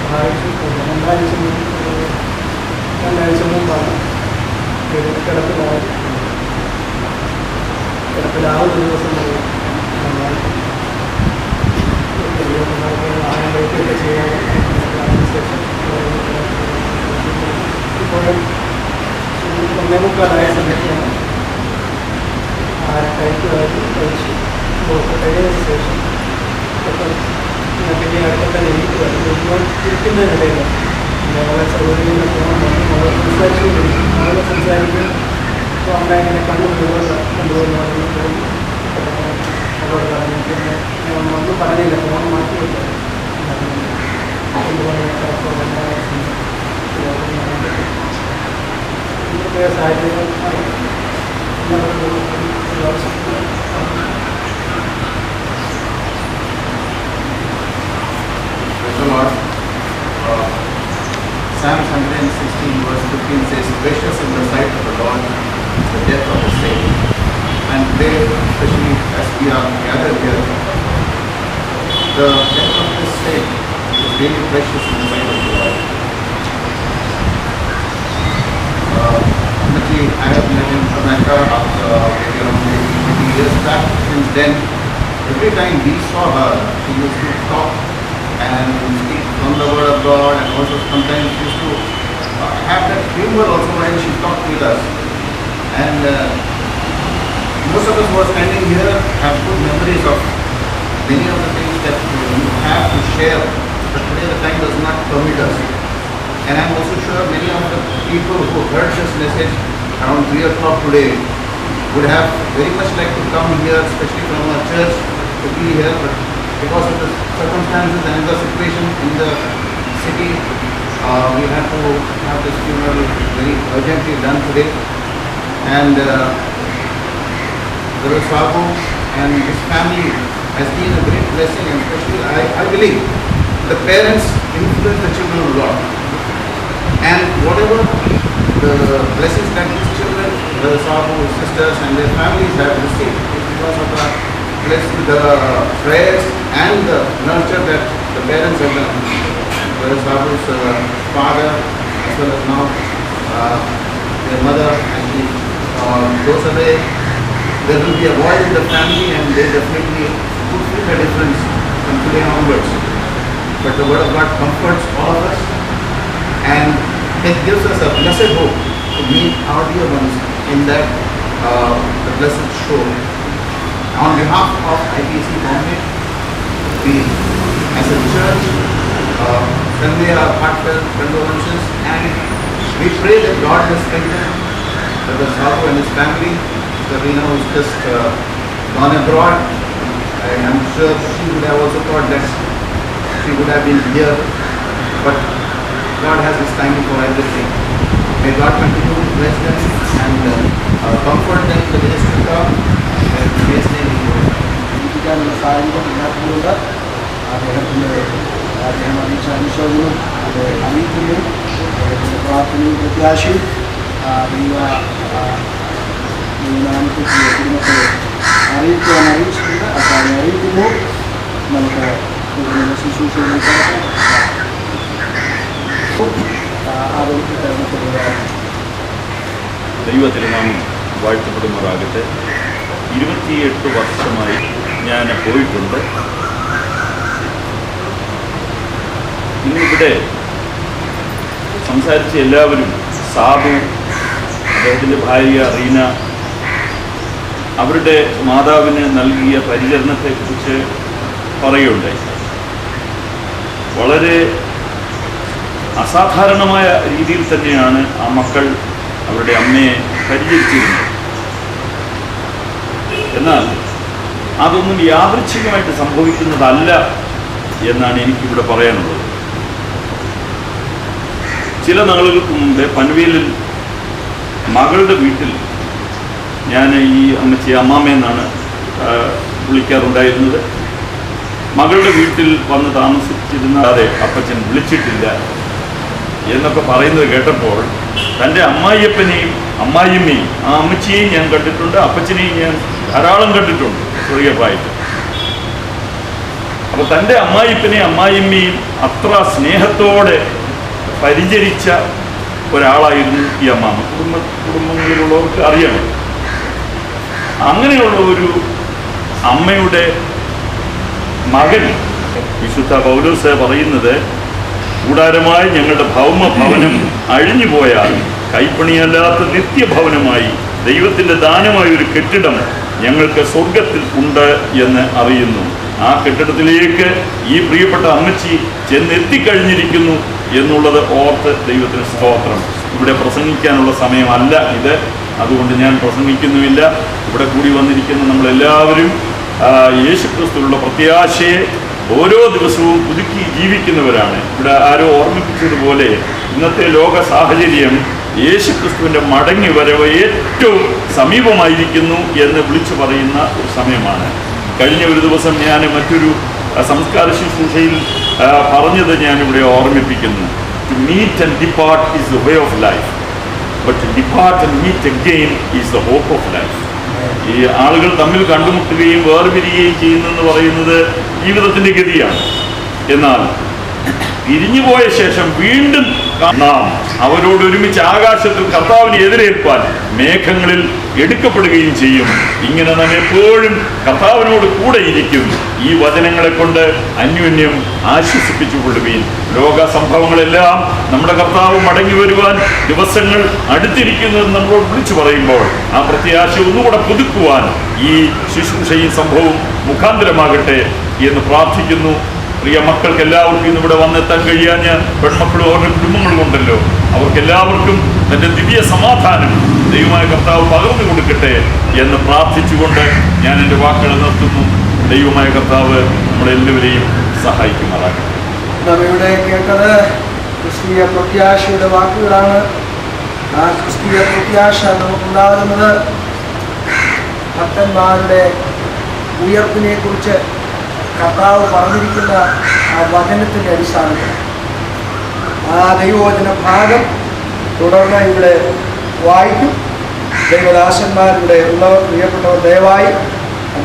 സഹായിച്ചു. രണ്ടാഴ്ച മുമ്പാണ് കിടപ്പിലാവുന്ന ദിവസം വരെ ആനകളൊക്കെ ചെയ്യാൻ ശേഷം ഇപ്പോഴും 1:45 സമയത്താണ് കഴിച്ചു കഴിഞ്ഞതിന് ശേഷം പിന്നെ അടുത്ത ഇരിക്കുന്നതിനിടയിൽ വളരെ സൗകര്യങ്ങൾ വളരെ സംസാരിച്ചുകൊണ്ടിരിക്കും. വളരെ സംസാരിക്കും. അപ്പോൾ അമ്മ ഇങ്ങനെ കൊണ്ടുപോകുന്നു അവരോട് പറഞ്ഞു. പിന്നെ ഒന്നും പറഞ്ഞില്ല, ഫോൺ മാറ്റിയില്ല. ഇന്നത്തെ സാഹചര്യങ്ങൾ Psalm 116 verse 15 says, "Precious in the sight of the Lord is the death of the saint." And today, especially as we are gathered here, the death of this saint is really precious in the sight of the Lord. I have met in America maybe around 20 years back. Since then, every time we saw her, she used to talk and speak from the word of God, and also sometimes she used to have that humor also when she talked with us. And most of us who are standing here have good memories of many of the things that you have to share, but today the time does not permit us. And I am also sure many of the people who heard this message around 3 o'clock today would have very much liked to come here, especially from our church, to be here, but because of the circumstances and the situation in the city, we had to have this funeral very urgently done today. And Brother Sabu and his family has been a great blessing, and especially I believe the parents influence the children a lot. And whatever the blessings that these children, Brother Sabu, his sisters and their families have received, is because of the blessing, the prayers and the nurture that the parents have done. Brother Sabu's father, as well as now their mother, and she goes away. There will be a void in the family, and they definitely could feel the difference from today onwards. But the word of God comforts all of us, and it gives us a blessed hope to meet our dear ones in that the blessed shore. On behalf of IPC Bombay, we as a church convey our heartfelt condolences, and we pray that God will strengthen Brother Sabu and his family. Sarina who is just gone abroad, and I'm sure she would have also thought that she would have been here, but God has his timing for everything. May God continue to bless them and comfort them in the days to come. And praise the name of God. ജീവിക്കാനുള്ള സാഹചര്യം ഇല്ലാത്തതുകൊണ്ട് അദ്ദേഹം അറിയിച്ച അനുശോചനവും അത് അറിയിക്കുന്നു. പ്രാർത്ഥനയും പ്രത്യാശയും ദൈവനാമത്തിൽ കുടുംബത്തെ അറിയിക്കുവാൻ അറിയിച്ചിട്ടുണ്ട്. അക്കാര്യം അറിയിക്കുന്നു. നമുക്ക് ശുശ്രൂഷയിലേക്ക് ദൈവത്തിരുനാമം വാഴ്ത്തപ്പെടുമാറാകട്ടെ. 28 വർഷമായി ഞാൻ പോയിട്ടുണ്ട്. ഇന്നിവിടെ സംസാരിച്ച എല്ലാവരും, സാബു, അദ്ദേഹത്തിൻ്റെ ഭാര്യ റീന, അവരുടെ മാതാവിന് നൽകിയ പരിചരണത്തെക്കുറിച്ച് പറയുകയുണ്ടായി. വളരെ അസാധാരണമായ രീതിയിൽ തന്നെയാണ് ആ മക്കൾ അവരുടെ അമ്മയെ പരിചരിച്ചിരുന്നത്. എന്നാൽ അതൊന്നും യാദൃച്ഛികമായിട്ട് സംഭവിക്കുന്നതല്ല എന്നാണ് എനിക്കിവിടെ പറയാനുള്ളത്. ചില നാളുകൾക്ക് മുമ്പേ പൻവേലിൽ മകളുടെ വീട്ടിൽ ഞാൻ ഈ അമ്മച്ചിയെ അമ്മാമ്മയെന്നാണ് വിളിക്കാറുണ്ടായിരുന്നത്. മകളുടെ വീട്ടിൽ വന്ന് താമസിച്ചിരുന്നാതെ അപ്പച്ചൻ വിളിച്ചിട്ടില്ല എന്നൊക്കെ പറയുന്നത് കേട്ടപ്പോൾ തൻ്റെ അമ്മായിയപ്പനെയും അമ്മായിയമ്മയും ആ അമ്മച്ചിയെയും ഞാൻ കണ്ടിട്ടുണ്ട്, അപ്പച്ചനെയും ഞാൻ ധാരാളം കണ്ടിട്ടുണ്ട് സ്വർഗീയമായിട്ട്. അപ്പോൾ തൻ്റെ അമ്മായിപ്പനെയും അമ്മായിമ്മയും അത്ര സ്നേഹത്തോടെ പരിചരിച്ച ഒരാളായിരുന്നു ഈ അമ്മാമ്മ. കുടുംബങ്ങളിലുള്ളവർക്ക് അറിയണം. അങ്ങനെയുള്ള ഒരു അമ്മയുടെ മകൻ വിശുദ്ധ പൗലോസ് പറയുന്നത്, കൂടാരമായി ഞങ്ങളുടെ ഭൗമ ഭവനം അഴിഞ്ഞു പോയാൽ കൈപ്പണിയല്ലാത്ത നിത്യഭവനമായി ദൈവത്തിൻ്റെ ദാനമായ ഒരു കെട്ടിടം ഞങ്ങൾക്ക് സ്വർഗത്തിൽ ഉണ്ട് എന്ന് അറിയുന്നു. ആ കെട്ടിടത്തിലേക്ക് ഈ പ്രിയപ്പെട്ട അമ്മച്ചി ചെന്നെത്തിക്കഴിഞ്ഞിരിക്കുന്നു എന്നുള്ളത് ഓർത്ത് ദൈവത്തിന് സ്തോത്രം. ഇവിടെ പ്രസംഗിക്കാനുള്ള സമയമല്ല ഇത്, അതുകൊണ്ട് ഞാൻ പ്രസംഗിക്കുന്നുമില്ല. ഇവിടെ കൂടി വന്നിരിക്കുന്ന നമ്മളെല്ലാവരും യേശുക്രിസ്തുവിലുള്ള പ്രത്യാശയെ ഓരോ ദിവസവും പുതുക്കി ജീവിക്കുന്നവരാണ്. ഇവിടെ ആരോ ഓർമ്മിപ്പിച്ചതുപോലെ ഇന്നത്തെ ലോക സാഹചര്യം യേശുക്രിസ്തുവിൻ്റെ മടങ്ങി വരവ് ഏറ്റവും സമീപമായിരിക്കുന്നു എന്ന് വിളിച്ചു പറയുന്ന ഒരു സമയമാണ്. കഴിഞ്ഞ ഒരു ദിവസം ഞാൻ മറ്റൊരു സംസ്കാര ശുശ്രൂഷയിൽ പറഞ്ഞത് ഞാനിവിടെ ഓർമ്മിപ്പിക്കുന്നു. To meet and depart is the way of life, but to depart and meet again is the hope of life. ഈ ആളുകൾ തമ്മിൽ കണ്ടുമുട്ടുകയും വേർപിരിയുകയും ചെയ്യുന്നെന്ന് പറയുന്നത് ജീവിതത്തിൻ്റെ ഗതിയാണ്. എന്നാൽ പിരിഞ്ഞുപോയ ശേഷം വീണ്ടും നാം അവരോട് ഒരുമിച്ച് ആകാശത്തിൽ കർത്താവിനെ എതിരേൽപ്പാൻ മേഘങ്ങളിൽ എടുക്കപ്പെടുകയും ചെയ്യും. ഇങ്ങനെ നാം എപ്പോഴും കർത്താവിനോട് കൂടെ ഇരിക്കും. ഈ വചനങ്ങളെ കൊണ്ട് അന്യോന്യം ആശ്വസിപ്പിച്ചുകൊള്ളുകയും ലോക സംഭവങ്ങളെല്ലാം നമ്മുടെ കർത്താവ് മടങ്ങി വരുവാൻ ദിവസങ്ങൾ അടുത്തിരിക്കുന്നതെന്ന് നമ്മളോട് വിളിച്ചു പറയുമ്പോൾ ആ പ്രത്യാശ ഒന്നുകൂടെ പുതുക്കുവാൻ ഈ ശുശ്രൂഷയും സംഭവവും മുഖാന്തരമാകട്ടെ എന്ന് പ്രാർത്ഥിക്കുന്നു. പ്രിയ മക്കൾക്ക് എല്ലാവർക്കും ഇന്നിവിടെ വന്നെത്താൻ കഴിയാൻ പെൺമക്കളും അവരുടെ കുടുംബങ്ങളും ഉണ്ടല്ലോ, അവർക്കെല്ലാവർക്കും തൻ്റെ ദിവ്യ സമാധാനം ദൈവമായ കർത്താവ് പകർന്നു കൊടുക്കട്ടെ എന്ന് പ്രാർത്ഥിച്ചുകൊണ്ട് ഞാൻ എൻ്റെ വാക്കുകൾ നിർത്തുന്നു. ദൈവമായ കർത്താവ് നമ്മളെല്ലാവരെയും സഹായിക്കുമാറാകട്ടെ. നാം ഇവിടെ കേട്ടത് ക്രിസ്തീയ പ്രത്യാശയുടെ വാക്കുകളാണ്. ആ ക്രിസ്തീയ പ്രത്യാശ നമുക്കുണ്ടാകുന്നത് ഭക്തന്മാരുടെ ഉയർപ്പിനെ കുറിച്ച് കർത്താവ് പറഞ്ഞിരിക്കുന്ന ആ വചനത്തിൻ്റെ അടിസ്ഥാനത്തിൽ ആ ദൈവവചന ഭാഗം തുടർന്ന് ഇവിടെ വായിക്കും. ദൈവദാസന്മാരുടെ ഉള്ളവർ പ്രിയപ്പെട്ടവർ ദയവായി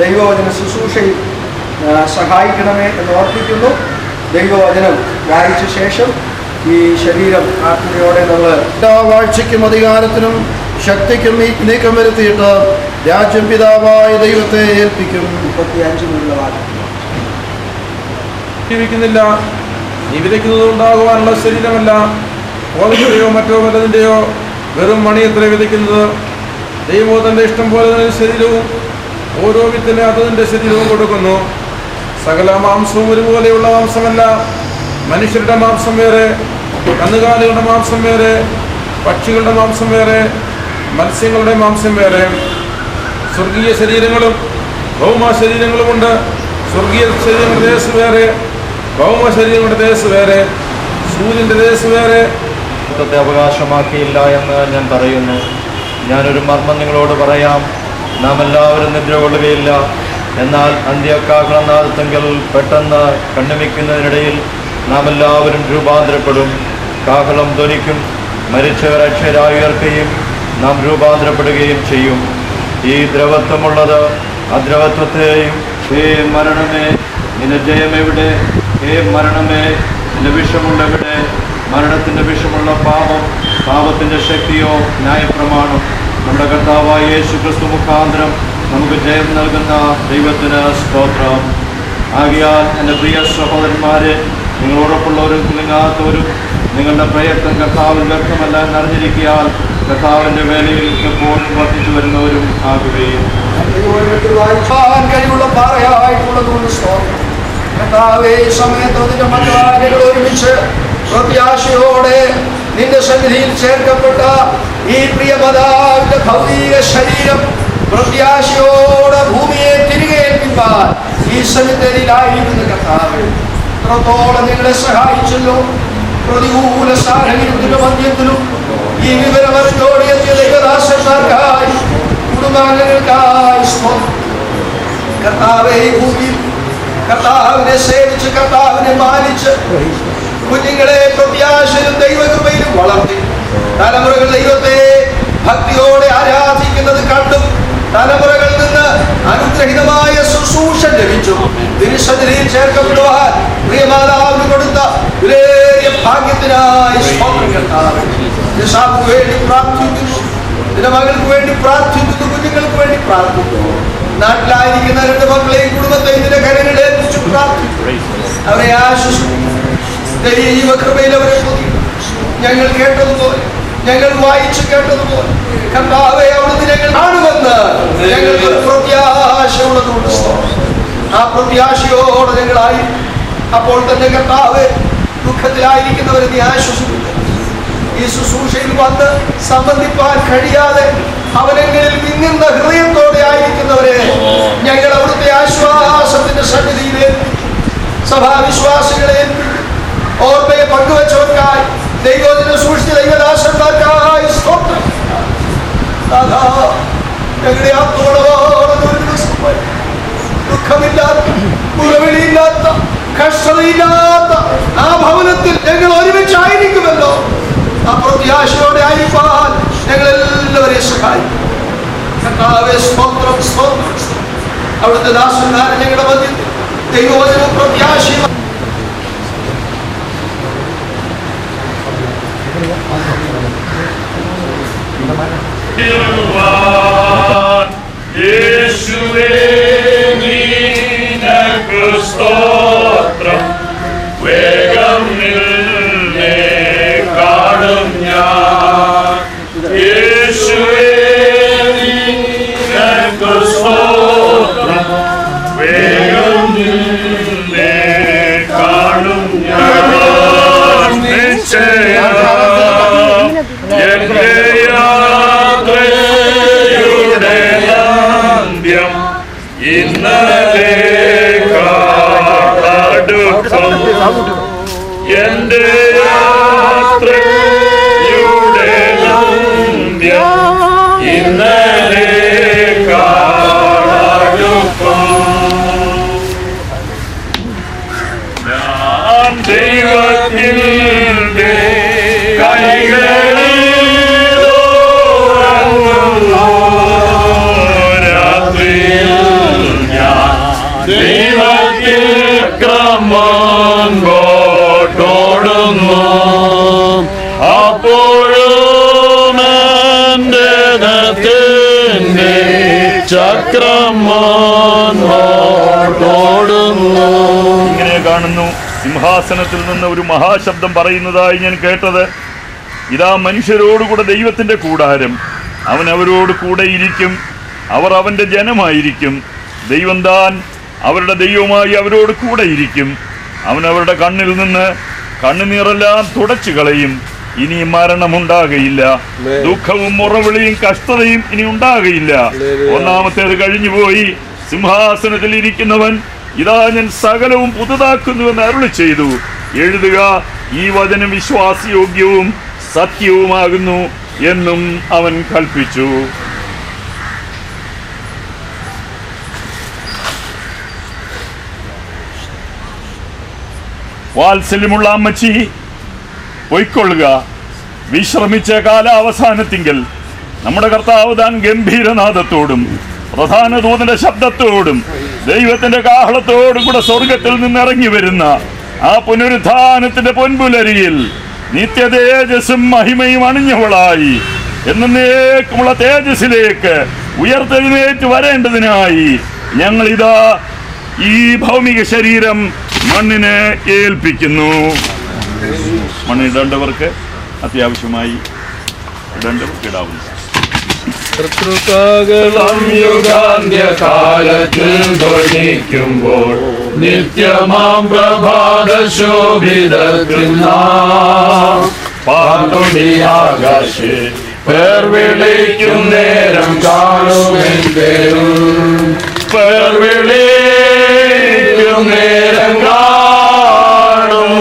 ദൈവവചന ശുശ്രൂഷയിൽ സഹായിക്കണമേ എന്ന് ഓർപ്പിക്കുന്നു. ദൈവവചനം വായിച്ച ശേഷം ഈ ശരീരം ആത്മീയോടെ നമ്മൾ എല്ലാ വാഴ്ചയ്ക്കും അധികാരത്തിനും ശക്തിക്കും നീക്കം വരുത്തിയിട്ട് രാജ്യം പിതാവായ ദൈവത്തെ ഏൽപ്പിക്കും. 35 വാക്യം. ജീവിക്കുന്നില്ല, നീ വിതയ്ക്കുന്നത് ഉണ്ടാകുവാനുള്ള ശരീരമല്ല, ഓലത്തിൻ്റെയോ മറ്റോ വലതിൻ്റെയോ വെറും മണിയത്ര വിതയ്ക്കുന്നത്. ദൈവമോ തൻ്റെ ഇഷ്ടം പോലെ തന്നെ ശരീരവും ഓരോ വിത്തിന് അതിൻ്റെ ശരീരവും കൊടുക്കുന്നു. സകല മാംസവും ഒരുപോലെയുള്ള മാംസമല്ല. മനുഷ്യരുടെ മാംസം വേറെ, കന്നുകാലികളുടെ മാംസം വേറെ, പക്ഷികളുടെ മാംസം വേറെ, മത്സ്യങ്ങളുടെ മാംസം വേറെ. സ്വർഗീയ ശരീരങ്ങളും ഭൗമ ശരീരങ്ങളുമുണ്ട്. സ്വർഗീയ ശരീരങ്ങളുടെ ദേശ് വേറെ, ഭൗമ ശരീരങ്ങളുടെ ദേശ് വേറെ, സൂര്യൻ്റെ ദേശ് വേറെ. ത്തെ അവകാശമാക്കിയില്ല എന്ന് ഞാൻ പറയുന്നു. ഞാനൊരു മർമ്മം നിങ്ങളോട് പറയാം, നാം എല്ലാവരും നിദ്ര കൊള്ളുകയില്ല. എന്നാൽ അന്ത്യകാഹളനാദത്തെങ്കിൽ പെട്ടെന്ന് കണ്ണുമിക്കുന്നതിനിടയിൽ നാം എല്ലാവരും രൂപാന്തരപ്പെടും. കാഹളം ധ്വനിക്കും, മരിച്ചവർ അക്ഷരായി ഉയർക്കുകയും നാം രൂപാന്തരപ്പെടുകയും ചെയ്യും. ഈ ദ്രവത്വമുള്ളത് അദ്രവത്വത്തെയും, ഹേ മരണമേ നിന്റെ ജയമെവിടെ, ഹേ മരണമേ നിന്റെ വിഷമുള്ളവിടെ, മരണത്തിൻ്റെ വിഷമുള്ള പാപം, പാപത്തിൻ്റെ ശക്തിയോ ന്യായപ്രമാണം. നമ്മുടെ കർത്താവായ യേശു ക്രിസ്തു മുഖാന്തരം നമുക്ക് ജയം നൽകുന്ന ദൈവത്തിന് സ്തോത്രം. ആകയാൽ എൻ്റെ പ്രിയ സഹോദരന്മാരെ, നിങ്ങളോടൊപ്പമുള്ളവരും കുലുങ്ങാത്തവരും നിങ്ങളുടെ പ്രയത്നം കർത്താവിൽ വ്യക്തമല്ല എന്നറിഞ്ഞിരിക്കാൻ കർത്താവിൻ്റെ വേലയിൽ എപ്പോഴും വർദ്ധിച്ചു വരുന്നവരും ആകുകയും. കഴിവുള്ള പാറയായിട്ടുള്ളതുകൊണ്ട് സ്തോത്രം. കർത്താവേ, സമയത്ത് അതിൻ്റെ മക്കളാളുകൾ ഒരുമിച്ച് പ്രത്യാശയോടെ നിന്റെ സന്നിധിയിൽ ചേർക്കപ്പെട്ട ഈ പ്രിയമതാവിന്റെ ഭൗതിക ശരീരം പ്രത്യാശയോടെ ഭൂമിയെ തിരികെ ഏൽപ്പിക്കാൻ ഈ സന്നിധിയിലായിരിക്കുന്ന കർത്താവേ, ഇത്രത്തോളം നിങ്ങളെ സഹായിച്ചല്ലോ. പ്രതികൂല സാഹചര്യത്തിലും മധ്യത്തിലും ഈ വിവരമറിഞ്ഞോടിയെത്തിയ ദൈവദാസന്മാർക്കായി, കുടുംബാംഗങ്ങൾക്കായി കർത്താവേ, ഈ ഭൂമിയിൽ കർത്താവിനെ സേവിച്ച് കർത്താവിനെ മാനിച്ച് കുഞ്ഞുങ്ങളെ പ്രത്യാശയിലും ദൈവകൃപയിലും വളർത്തി തലമുറകൾ ദൈവത്തെ ഭക്തിയോടെ ആരാധിക്കുന്നത് കണ്ടും തലമുറകളിൽ നിന്ന് അനുഗ്രഹീതമായ ശുശ്രൂഷ ലഭിച്ചു തിരുസന്നിധിയിൽ ചേർക്കപ്പെട്ടു കർത്താവേ. യശാക്ക് വേണ്ടി പ്രാർത്ഥിക്കുന്നു, നിന്റെ മകൾക്ക് വേണ്ടി പ്രാർത്ഥിക്കുന്നു, കുഞ്ഞുങ്ങൾക്ക് വേണ്ടി പ്രാർത്ഥിക്കുന്നു. നാട്ടിലായിരിക്കുന്ന 2 മക്കളെയും കുടുംബത്തെയും നിന്റെ കരങ്ങളിൽ ഏൽപ്പിച്ചു പ്രാർത്ഥിക്കുന്നു. അവരെ ആശ്വസിപ്പിക്കുന്നു. ദൈവകൃപയിൽ അവരെ പൊതിയുന്നു. ഞങ്ങൾ കേട്ടതുപോലെ, ഞങ്ങൾ വായിച്ചു കേട്ടതുപോലെ കർത്താവേ അവിടുന്ന് ഞങ്ങൾ കാണുമെന്ന് ഞങ്ങൾക്ക് പ്രത്യാശ ഉള്ളതുകൊണ്ട് ആ പ്രത്യാശയോടെ ഞങ്ങളായി അപ്പോൾ തന്നെ കർത്താവേ ദുഃഖത്തിലായിരിക്കുന്നവരെ നീ ആശ്വസിക്കുന്നു. ഈ ശുശ്രൂഷയിൽ വന്ന് സംബന്ധിപ്പാൻ കഴിയാതെ അവനെങ്ങളിൽ വിങ്ങുന്ന ഹൃദയത്തോടെ ആയിരിക്കുന്നവരെ ഞങ്ങൾ അവിടുത്തെ ആശ്വാസത്തിന്റെ സന്നിധിയിൽ സഭാവിശ്വാസികളെ ഓർമ്മയെ പങ്കുവച്ചവർക്കായി ദൈവത്തിന് സൂക്ഷിച്ച ദൈവദാസന്മാർക്കായി സ്തോത്രം. ഞങ്ങളുടെ ആത്മോളോടെ ഒരു ദിവസം ദുഃഖമില്ലാത്ത, മുറവിളിയില്ലാത്ത, കഷ്ടതയില്ലാത്ത ആ ഭവനത്തിൽ ഞങ്ങൾ ഒരുമിച്ചായിരിക്കുമല്ലോ. ആ പ്രത്യാശയോടെ ആയിരിക്കാൻ ഞങ്ങൾ എല്ലാവരെയും സഹായിക്കും. കർത്താവേ സ്തോത്രം, സ്തോത്രം. അവിടുത്തെ ദാസന്മാരെ ഞങ്ങളുടെ മധ്യത്തിൽ ദൈവവചനവും പ്രത്യാശയും യേശുവേ നിനക്ക് സ്തോത്രം. വേഗം നിന്നെ കാണും ഞാൻ. യേശുവേ നിനക്ക് സ്തോത്രം. വേഗം നിന്നെ കാണും ഞാൻ. നിശ്ചയം എന്റെ യാത്രയുടെ അന്ത്യം ഇന്നലെ അടുക്കും. എന്റെ യാത്രയുടെ അന്ത്യം ഇന്നലെ അടുക്കും. ഞാൻ ദൈവത്തിന്റെ കൈകളിൽ ദൈവത്തിൽ ക്രമം കോട്ടോടുന്നു. അപ്പോഴും എൻ്റെ ദത്തിന്റെ ചക്രം കോട്ടോടുന്നു. ഇങ്ങനെ കാണുന്നു. സിംഹാസനത്തിൽ നിന്ന് ഒരു മഹാശബ്ദം പറയുന്നതായി ഞാൻ കേട്ടത്, ഇതാ മനുഷ്യരോടുകൂടെ ദൈവത്തിന്റെ കൂടാരം, അവൻ അവരോട് കൂടെ ഇരിക്കും, അവർ അവന്റെ ജനമായിരിക്കും. ദൈവം താൻ അവരുടെ ദൈവമായി അവരോട് കൂടെ ഇരിക്കും. അവൻ അവരുടെ കണ്ണിൽ നിന്ന് കണ്ണുനീരെല്ലാം തുടച്ചു കളയും. ഇനി മരണമുണ്ടാകയില്ല, ദുഃഖവും മുറവിളിയും കഷ്ടതയും ഇനി ഉണ്ടാകയില്ല. ഒന്നാമത്തേത് കഴിഞ്ഞുപോയി. സിംഹാസനത്തിൽ ഇരിക്കുന്നവൻ ഇതാ ഞാൻ സകലവും പുതുതാക്കുന്നുവെന്ന് അരുളി ചെയ്തു. എഴുതുക, ഈ വചനം വിശ്വാസയോഗ്യവും സത്യവുമാകുന്നു എന്നും അവൻ കൽപ്പിച്ചു. വാത്സല്യമുള്ള അമ്മച്ചി, പൊയ്ക്കൊള്ളുക. വിശ്രമിച്ച കാലാവസാനത്തിങ്കൽ നമ്മുടെ കർത്താവ് താൻ ഗംഭീരനാദത്തോടും പ്രധാന ദൂതന്റെ ശബ്ദത്തോടും ദൈവത്തിന്റെ കാഹളത്തോടും കൂടെ സ്വർഗത്തിൽ നിന്നിറങ്ങി വരുന്ന ആ പുനരുത്ഥാനത്തിന്റെ പൊൻപുലരിയിൽ നിത്യതേജസ്സും മഹിമയും അണിഞ്ഞവളായി എന്നേക്കുമുള്ള തേജസ്സിലേക്ക് ഉയർത്തെഴുന്നേറ്റ് വരേണ്ടതിനായി ഞങ്ങളിതാ ഈ ഭൗമിക ശരീരം മണ്ണിനെ ഏൽപ്പിക്കുന്നു. മണ്ണിടേണ്ടവർക്ക് അത്യാവശ്യമായി ഇടേണ്ടവർക്ക് ഇടാവുന്നു. ശത്രുക്കളും യുഗാന്ത്യകാലത്തിൽ ധ്വനിക്കുമ്പോൾ നിത്യമാം പ്രഭാത ശോഭിതത്തിൽ പാർത്തുടിയാകാശേ പേർ വിളിക്കും നേരം കാണുമെന്തേരും പേർ വിളിക്കും നേരം കാണും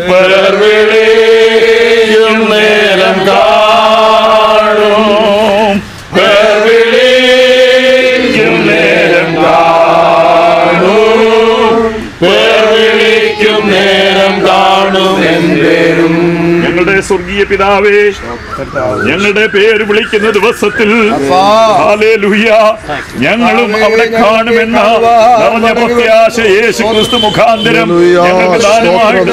പേർ വിളിക്കും നേരം കാണും പേർ വിളിക്കും നേരം കാണും പേർ വിളിക്കും നേരം കാണും എന്തേരും. ഞങ്ങളുടെ സ്വർഗീയ പിതാവേ, ഞങ്ങളുടെ പേര് വിളിക്കുന്ന ദിവസത്തിൽ ഹല്ലേലൂയ ഞങ്ങളും അവിടെ കാണുമെന്ന നിറഞ്ഞ പ്രത്യാശ യേശു ക്രിസ്തു മുഖാന്തരം ഞങ്ങൾക്ക് ദാനമായിട്ട്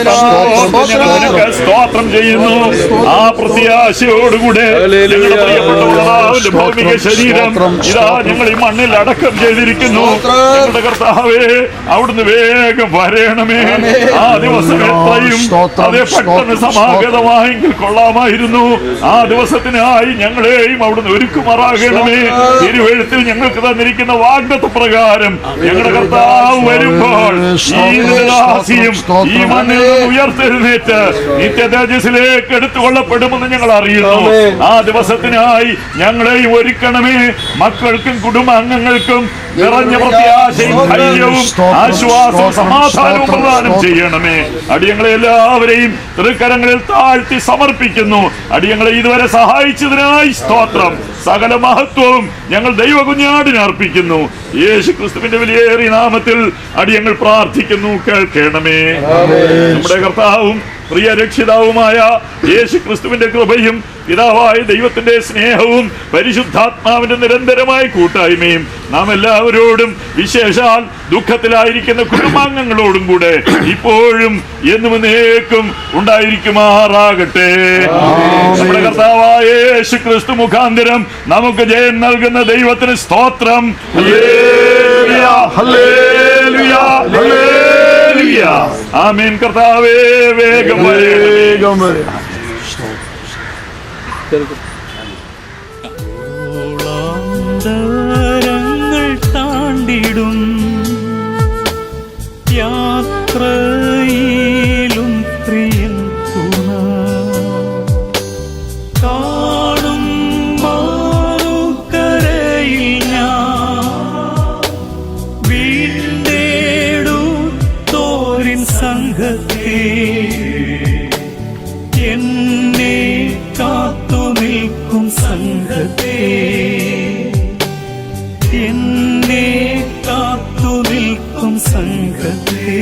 ഞങ്ങൾക്ക് സ്തോത്രം ചെയ്യുന്നു. ആ പ്രത്യാശയോടുകൂടെ ഞങ്ങളുടെ പ്രിയപ്പെട്ട കർത്താവിന്റെ ഭൗമിക ശരീരം ഇതാ ഞങ്ങൾ ഈ മണ്ണിൽ അടക്കം ചെയ്തിരിക്കുന്നു. ഞങ്ങളുടെ കർത്താവേ, അവിടുന്ന് വേഗം വരണമേ. ആ ദിവസം എത്രയും അതേ പെട്ടെന്ന് സമാഗതമായെങ്കിൽ കൊള്ളാമായിരുന്നു. ആ ദിവസത്തിനായി ഞങ്ങളെയും അവിടുന്ന് ഒരുക്കുമാറാകണമേ. തിരുവെഴുത്തിൽ ഞങ്ങൾക്ക് തന്നിരിക്കുന്ന വാഗ്ദത്ത പ്രകാരം ഞങ്ങളുടെ കർത്താവ് വരുമ്പോൾ ഈ ദാസിയും ഈ മണ്ണിൽ നിന്ന് ഉയർത്തെഴുന്നേറ്റ് നിത്യതേജസ്സിലേക്ക് എടുത്തുകൊള്ളപ്പെടുമെന്ന് ഞങ്ങൾ അറിയുന്നു. ആ ദിവസത്തിനായി ഞങ്ങളെയും ഒരുക്കണമേ. മക്കൾക്കും കുടുംബാംഗങ്ങൾക്കും നിറഞ്ഞ പ്രത്യാശയും ധൈര്യവും ആശ്വാസവും സമാധാനവും പ്രദാനം ചെയ്യണമേ. അടിയങ്ങളെ എല്ലാവരെയും തൃക്കരങ്ങളിൽ താഴ്ത്തി സമർപ്പിക്കുന്നു. അടിയങ്ങളെ ഇതുവരെ സഹായിച്ചതിനായി സ്തോത്രം. സകല മഹത്വവും ഞങ്ങൾ ദൈവകുഞ്ഞാടിന് അർപ്പിക്കുന്നു. യേശു ക്രിസ്തുവിന്റെ വിലയേറിയ നാമത്തിൽ അടിയങ്ങൾ പ്രാർത്ഥിക്കുന്നു, കേൾക്കണമേ. നമ്മുടെ കർത്താവും പ്രിയ രക്ഷിതാവുമായ യേശു ക്രിസ്തുവിന്റെ കൃപയും പിതാവായ ദൈവത്തിന്റെ സ്നേഹവും പരിശുദ്ധാത്മാവിന്റെ നിരന്തരമായ കൂട്ടായ്മയും നാം എല്ലാവരോടും വിശേഷാൽ ദുഃഖത്തിലായിരിക്കുന്ന കുടുംബാംഗങ്ങളോടും കൂടെ ഇപ്പോഴും എന്നും എന്നേക്കും ഉണ്ടായിരിക്കുമാറാകട്ടെ. നമ്മുടെ കർത്താവായ യേശു ക്രിസ്തു മുഖാന്തരം നമുക്ക് ജയം നൽകുന്ന ദൈവത്തിന് സ്തോത്രം. ഹല്ലേലൂയ, ഹല്ലേലൂയ, ഹല്ലേലൂയ. ആമേൻ. കർത്താവേ, വേഗം വേഗം ഓളാന്തരങ്ങൾ താണ്ടിടും യാത്രയിലും പ്രിയൻ തുണ കാണും മാറുകരയിൽ ഞാൻ വീണ്ടേടുത്തോരിൻ സംഘത്തെ എന്നെ കാത്തു നിൽക്കും സംഘത്തെ എന്നെ കാത്തു നിൽക്കും സംഘത്തെ.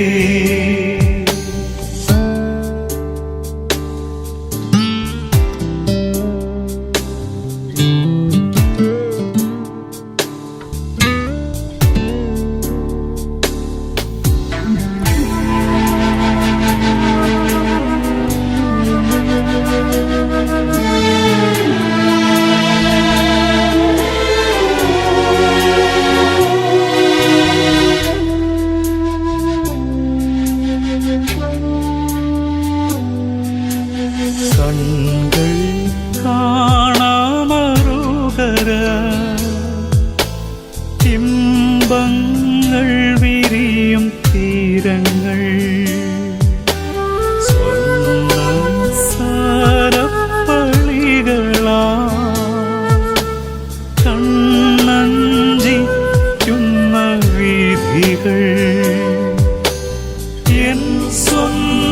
കൺകൾ കാണാമറുകര ഇമ്പങ്ങൾ വിരിയും തീരങ്ങൾ സ്വർണ്ണ സരപ്പളികളാ കണ്ണഞ്ചിക്കുന്ന വീഥികൾ എൻ സ്വന്തം